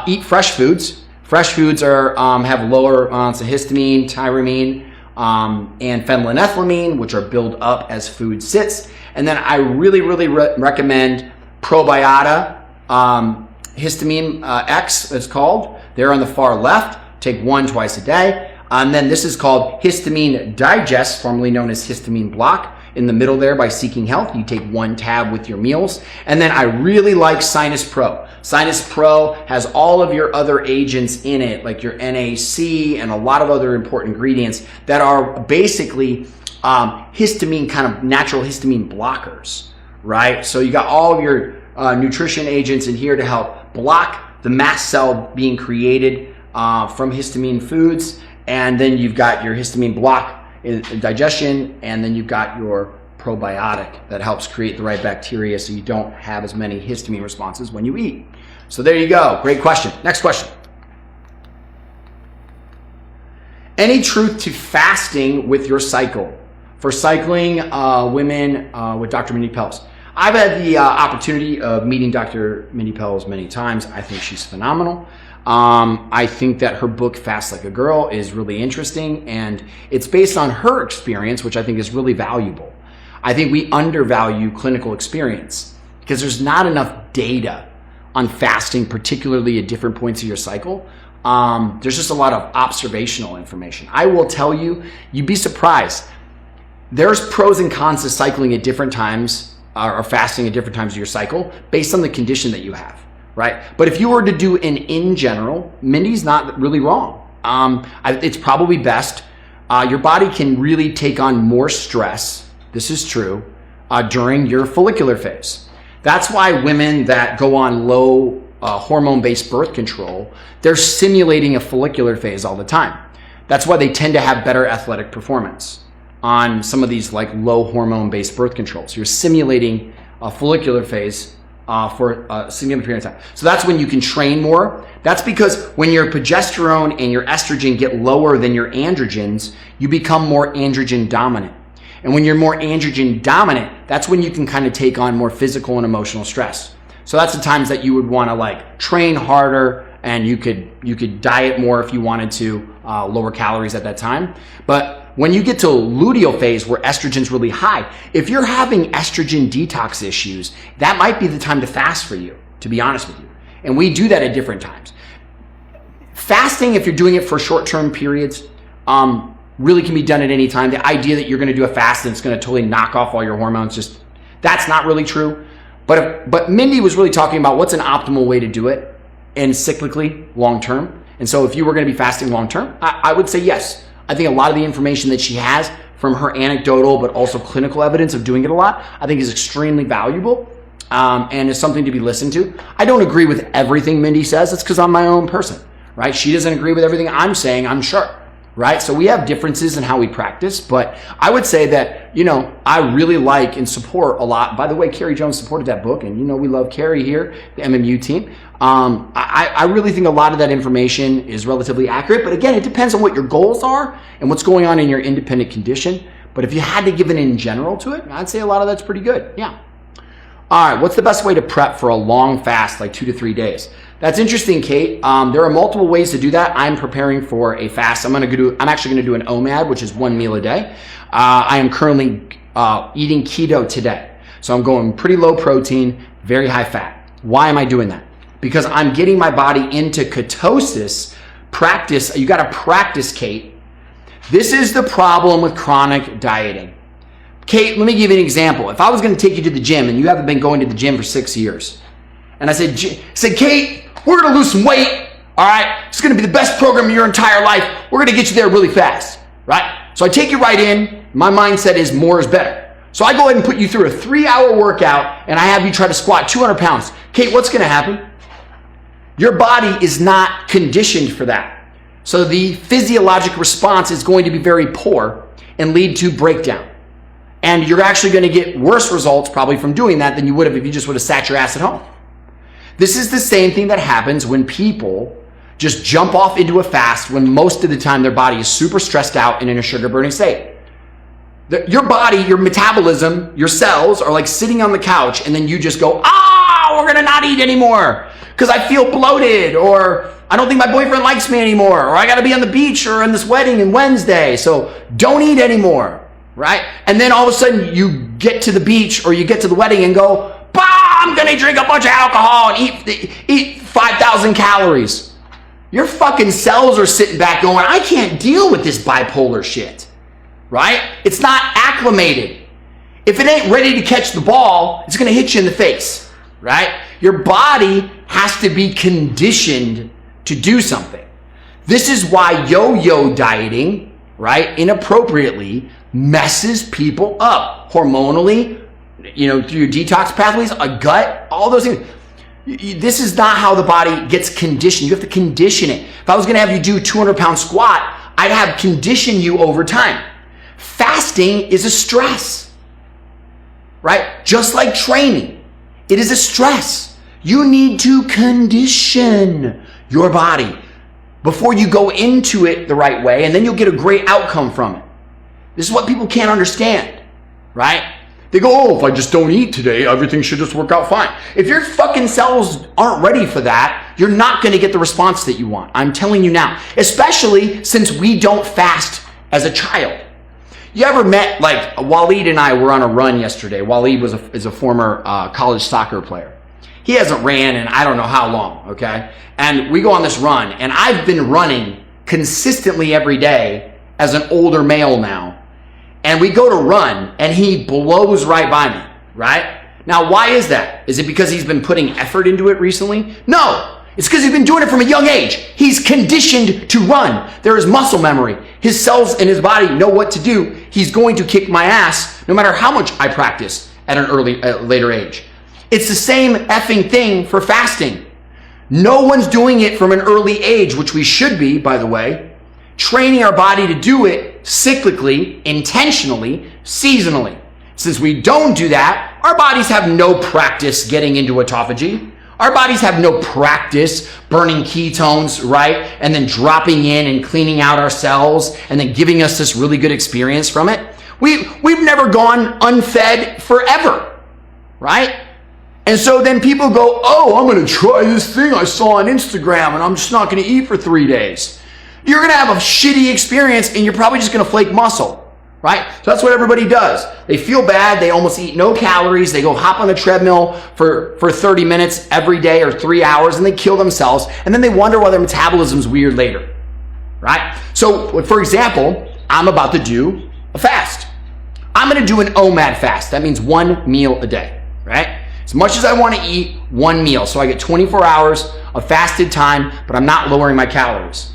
Eat fresh foods. Fresh foods have lower amounts of histamine, tyramine, and phenylethylamine, which are built up as food sits. And then I really recommend Probiota. Histamine X, it's called. They're on the far left. Take one twice a day. And then this is called Histamine Digest, formerly known as Histamine Block. In the middle there by Seeking Health, you take one tab with your meals. And then I really like Sinus Pro. Sinus Pro has all of your other agents in it, like your NAC and a lot of other important ingredients that are basically histamine, kind of natural histamine blockers, right? So you got all of your nutrition agents in here to help block the mast cell being created from histamine foods, and then you've got your histamine block in digestion, and then you've got your probiotic that helps create the right bacteria so you don't have as many histamine responses when you eat. So there you go. Great question. Next question. Any truth to fasting with your cycle? For cycling women with Dr. Menopause. I've had the opportunity of meeting Dr. Menopause many times. I think she's phenomenal. I think that her book, Fast Like a Girl, is really interesting, and it's based on her experience, which I think is really valuable. I think we undervalue clinical experience because there's not enough data on fasting, particularly at different points of your cycle. There's just a lot of observational information. I will tell you, you'd be surprised. There's pros and cons to cycling at different times or fasting at different times of your cycle based on the condition that you have, right? But if you were to do an in general, Mindy's not really wrong. It's probably best. Your body can really take on more stress. This is true during your follicular phase. That's why women that go on low hormone-based birth control, they're simulating a follicular phase all the time. That's why they tend to have better athletic performance on some of these like low hormone-based birth controls. You're simulating a follicular phase for a significant period of time. So that's when you can train more. That's because when your progesterone and your estrogen get lower than your androgens, you become more androgen dominant. And when you're more androgen dominant, that's when you can kind of take on more physical and emotional stress. So that's the times that you would want to like train harder, and you could diet more if you wanted to, lower calories at that time. But when you get to luteal phase where estrogen's really high, if you're having estrogen detox issues, that might be the time to fast for you, to be honest with you. And we do that at different times. Fasting, if you're doing it for short-term periods, really can be done at any time. The idea that you're going to do a fast and it's going to totally knock off all your hormones, that's not really true. But Mindy was really talking about what's an optimal way to do it and cyclically long-term. And so if you were going to be fasting long-term, I would say yes. I think a lot of the information that she has from her anecdotal but also clinical evidence of doing it a lot, I think is extremely valuable and is something to be listened to. I don't agree with everything Mindy says. It's because I'm my own person, right? She doesn't agree with everything I'm saying, I'm sure. Right? So we have differences in how we practice, but I would say that, I really like and support a lot. By the way, Carrie Jones supported that book, and we love Carrie here, the MMU team. I really think a lot of that information is relatively accurate, but again, it depends on what your goals are and what's going on in your independent condition. But if you had to give it in general to it, I'd say a lot of that's pretty good. Yeah. All right. What's the best way to prep for a long fast, like 2 to 3 days? That's interesting, Kate. There are multiple ways to do that. I'm preparing for a fast. I'm actually going to do an OMAD, which is 1 meal a day. I am currently eating keto today. So I'm going pretty low protein, very high fat. Why am I doing that? Because I'm getting my body into ketosis. Practice. You got to practice, Kate. This is the problem with chronic dieting. Kate, let me give you an example. If I was going to take you to the gym and you haven't been going to the gym for 6 years, and I said, Kate, we're going to lose some weight, all right? It's going to be the best program of your entire life. We're going to get you there really fast, right? So I take you right in. My mindset is more is better. So I go ahead and put you through a 3-hour workout, and I have you try to squat 200 pounds. Kate, what's going to happen? Your body is not conditioned for that. So the physiologic response is going to be very poor and lead to breakdown. And you're actually going to get worse results probably from doing that than you would have if you just would have sat your ass at home. This is the same thing that happens when people just jump off into a fast when most of the time their body is super stressed out and in a sugar-burning state. Your body, your metabolism, your cells are like sitting on the couch, and then you just go, we're going to not eat anymore because I feel bloated, or I don't think my boyfriend likes me anymore, or I got to be on the beach or in this wedding on Wednesday, so don't eat anymore, right? And then all of a sudden you get to the beach or you get to the wedding and go, I'm going to drink a bunch of alcohol and eat 5,000 calories. Your fucking cells are sitting back going, I can't deal with this bipolar shit, right? It's not acclimated. If it ain't ready to catch the ball, it's going to hit you in the face, right? Your body has to be conditioned to do something. This is why yo-yo dieting, right, inappropriately messes people up hormonally, through your detox pathways, a gut, all those things. This is not how the body gets conditioned. You have to condition it. If I was going to have you do 200-pound squat, I'd have conditioned you over time. Fasting is a stress. right? Just like training, it is a stress. You need to condition your body before you go into it the right way, and then you'll get a great outcome from it. This is what people can't understand, right? They go, oh, if I just don't eat today, everything should just work out fine. If your fucking cells aren't ready for that, you're not going to get the response that you want. I'm telling you now, especially since we don't fast as a child. You ever met, like, Waleed and I were on a run yesterday. Waleed is a former college soccer player. He hasn't ran in I don't know how long, okay? And we go on this run, and I've been running consistently every day as an older male now. And we go to run, and he blows right by me, right? Now, why is that? Is it because he's been putting effort into it recently? No, it's because he's been doing it from a young age. He's conditioned to run. There is muscle memory. His cells in his body know what to do. He's going to kick my ass no matter how much I practice at an later age. It's the same effing thing for fasting. No one's doing it from an early age, which we should be, by the way. Training our body to do it cyclically, intentionally, seasonally. Since we don't do that, our bodies have no practice getting into autophagy. Our bodies have no practice burning ketones, right? And then dropping in and cleaning out our cells and then giving us this really good experience from it. We've never gone unfed forever, right? And so then people go, oh, I'm going to try this thing I saw on Instagram and I'm just not going to eat for 3 days. You're going to have a shitty experience and you're probably just going to flake muscle, right? So that's what everybody does. They feel bad. They almost eat no calories. They go hop on the treadmill for 30 minutes every day or 3 hours and they kill themselves. And then they wonder why their metabolism's weird later, right? So for example, I'm about to do a fast. I'm going to do an OMAD fast. That means 1 meal a day, right? As much as I want to eat 1 meal. So I get 24 hours of fasted time, but I'm not lowering my calories.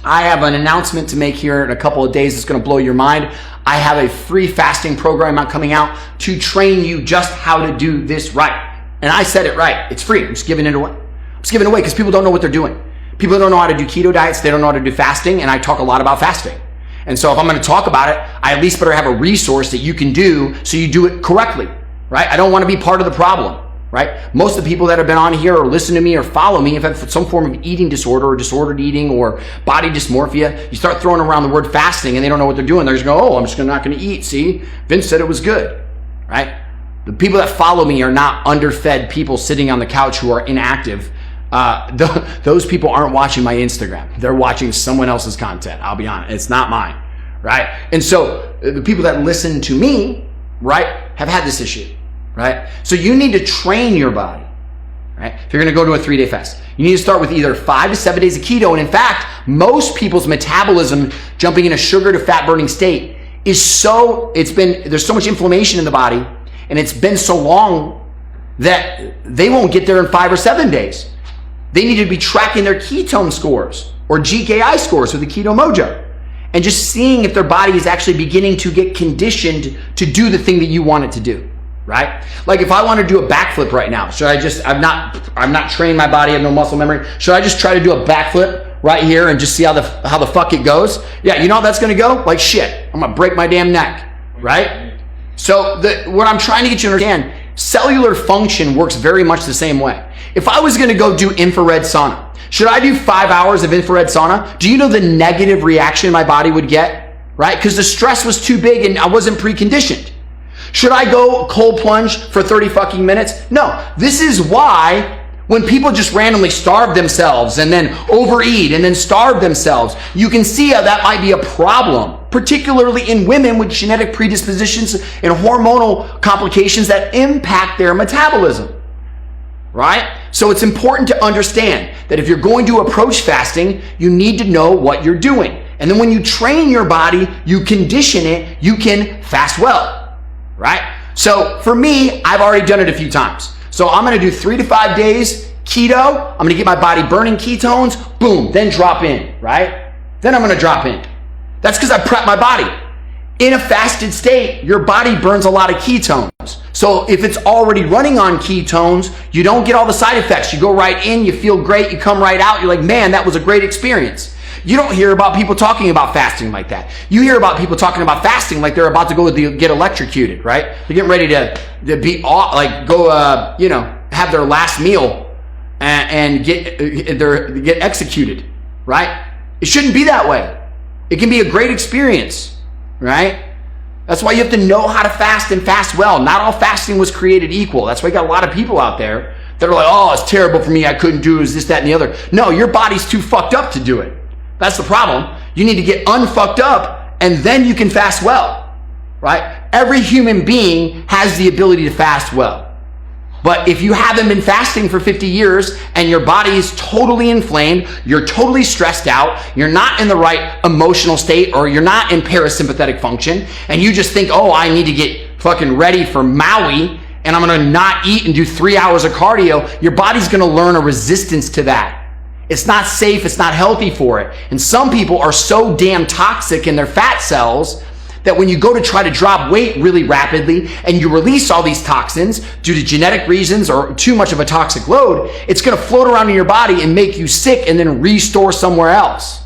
I have an announcement to make here in a couple of days that's going to blow your mind. I have a free fasting program coming out to train you just how to do this right. And I said it right. It's free. I'm just giving it away. I'm just giving it away because people don't know what they're doing. People don't know how to do keto diets. They don't know how to do fasting. And I talk a lot about fasting. And so if I'm going to talk about it, I at least better have a resource that you can do so you do it correctly, right? I don't want to be part of the problem. Right? Most of the people that have been on here or listen to me or follow me have had some form of eating disorder or disordered eating or body dysmorphia. You start throwing around the word fasting and they don't know what they're doing. They're just going, oh, I'm just not going to eat. See, Vince said it was good, right? The people that follow me are not underfed people sitting on the couch who are inactive. Those people aren't watching my Instagram. They're watching someone else's content. I'll be honest. It's not mine, right? And so the people that listen to me, right, have had this issue. Right? So you need to train your body, right? If you're going to go to a 3-day fast, you need to start with either 5 to 7 days of keto. And in fact, most people's metabolism jumping in a sugar to fat burning state is there's so much inflammation in the body and it's been so long that they won't get there in 5 or 7 days. They need to be tracking their ketone scores or GKI scores with the Keto Mojo and just seeing if their body is actually beginning to get conditioned to do the thing that you want it to do. Right? Like if I want to do a backflip right now, should I just, I'm not trained my body, I have no muscle memory. Should I just try to do a backflip right here and just see how the fuck it goes? Yeah, you know how that's going to go? Like shit. I'm going to break my damn neck. Right? So what I'm trying to get you to understand, cellular function works very much the same way. If I was going to go do infrared sauna, should I do 5 hours of infrared sauna? Do you know the negative reaction my body would get? Right? Because the stress was too big and I wasn't preconditioned. Should I go cold plunge for 30 fucking minutes? No. This is why when people just randomly starve themselves and then overeat and then starve themselves, you can see how that might be a problem, particularly in women with genetic predispositions and hormonal complications that impact their metabolism. Right? So it's important to understand that if you're going to approach fasting, you need to know what you're doing. And then when you train your body, you condition it, you can fast well. Right? So for me, I've already done it a few times. So I'm going to do 3 to 5 days keto. I'm going to get my body burning ketones. Boom. Then drop in. Right? Then I'm going to drop in. That's because I prep my body. In a fasted state, your body burns a lot of ketones. So if it's already running on ketones, you don't get all the side effects. You go right in, you feel great, you come right out. You're like, man, that was a great experience. You don't hear about people talking about fasting like that. You hear about people talking about fasting like they're about to go get electrocuted, right? They're getting ready to be have their last meal and get executed, right? It shouldn't be that way. It can be a great experience, right? That's why you have to know how to fast and fast well. Not all fasting was created equal. That's why you got a lot of people out there that are like, oh, it's terrible for me. I couldn't do it. It's this, that, and the other. No, your body's too fucked up to do it. That's the problem. You need to get unfucked up and then you can fast well, right? Every human being has the ability to fast well. But if you haven't been fasting for 50 years and your body is totally inflamed, you're totally stressed out, you're not in the right emotional state, or you're not in parasympathetic function, and you just think, oh, I need to get fucking ready for Maui, and I'm going to not eat and do 3 hours of cardio, your body's going to learn a resistance to that. It's not safe, it's not healthy for it. And some people are so damn toxic in their fat cells that when you go to try to drop weight really rapidly and you release all these toxins due to genetic reasons or too much of a toxic load, it's going to float around in your body and make you sick and then restore somewhere else,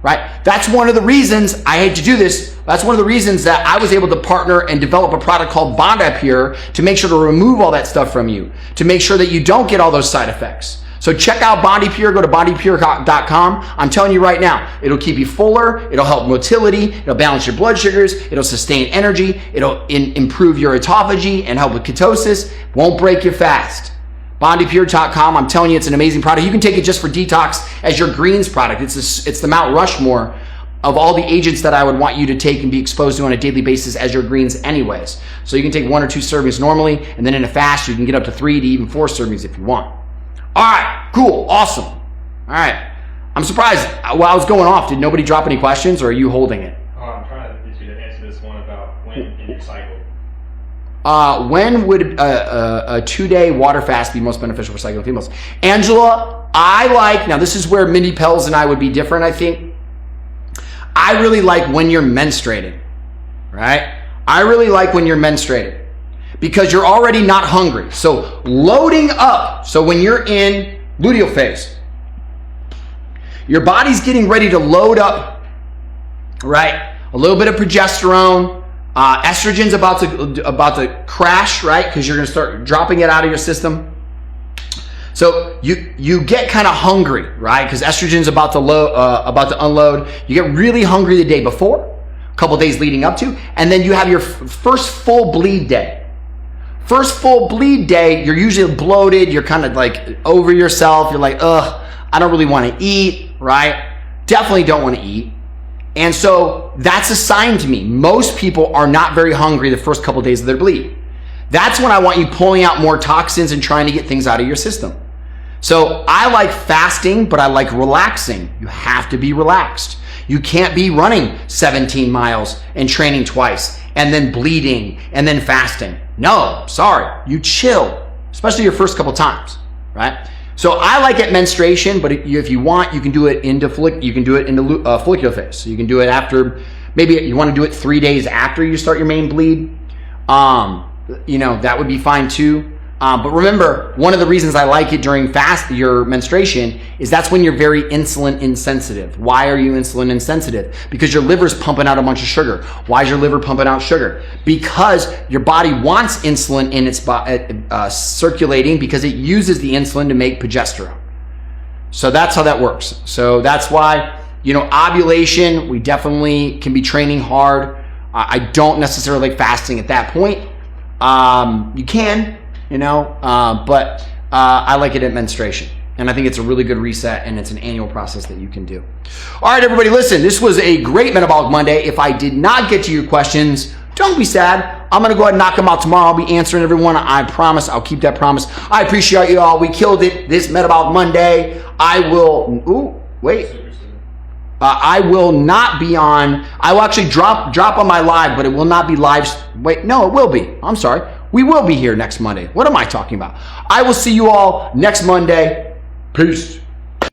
right? That's one of the reasons I hate to do this. That's one of the reasons that I was able to partner and develop a product called Pure to make sure to remove all that stuff from you, to make sure that you don't get all those side effects. So check out Pure. Go to bodypure.com. I'm telling you right now, it'll keep you fuller. It'll help motility. It'll balance your blood sugars. It'll sustain energy. It'll improve your autophagy and help with ketosis. Won't break you fast. Bodypure.com. I'm telling you, it's an amazing product. You can take it just for detox as your greens product. It's the Mount Rushmore of all the agents that I would want you to take and be exposed to on a daily basis as your greens anyways. So you can take 1 or 2 servings normally, and then in a fast, you can get up to 3 to even 4 servings if you want. All right, cool, awesome. All right, I'm surprised. While I was going off, did nobody drop any questions, or are you holding it? I'm trying to get you to answer this one about when in your cycle. When would a 2-day water fast be most beneficial for cycling females? Angela, now this is where Mindy Pels and I would be different, I think. I really like when you're menstruating, right? I really like when you're menstruating, because you're already not hungry. So loading up, so when you're in luteal phase, your body's getting ready to load up, right? A little bit of progesterone, estrogen's about to crash, right? Because you're gonna start dropping it out of your system. So you get kind of hungry, right? Because estrogen's about to unload. You get really hungry the day before, a couple days leading up to, and then you have your first full bleed day. First full bleed day, you're usually bloated, you're kind of like over yourself, you're like, ugh, I don't really want to eat, right? Definitely don't want to eat. And so that's a sign to me. Most people are not very hungry the first couple of days of their bleed. That's when I want you pulling out more toxins and trying to get things out of your system. So I like fasting, but I like relaxing. You have to be relaxed. You can't be running 17 miles and training twice and then bleeding and then fasting. No, sorry, you chill, especially your first couple times, right? So I like at menstruation, but if you want, you can do it into follicular phase. So you can do it after, maybe you want to do it 3 days after you start your main bleed. That would be fine too. But remember, one of the reasons I like it during your menstruation is that's when you're very insulin insensitive. Why are you insulin insensitive? Because your liver's pumping out a bunch of sugar. Why is your liver pumping out sugar? Because your body wants insulin in its circulating, because it uses the insulin to make progesterone. So that's how that works. So that's why, ovulation, we definitely can be training hard. I don't necessarily like fasting at that point. You can. But I like it at menstruation. And I think it's a really good reset, and it's an annual process that you can do. All right, everybody, listen, this was a great Metabolic Monday. If I did not get to your questions, don't be sad. I'm going to go ahead and knock them out tomorrow. I'll be answering everyone. I promise. I'll keep that promise. I appreciate you all. We killed it this Metabolic Monday. I will not be on. I will actually drop on my live, but it will not be live. Wait, no, it will be. I'm sorry. We will be here next Monday. What am I talking about? I will see you all next Monday. Peace.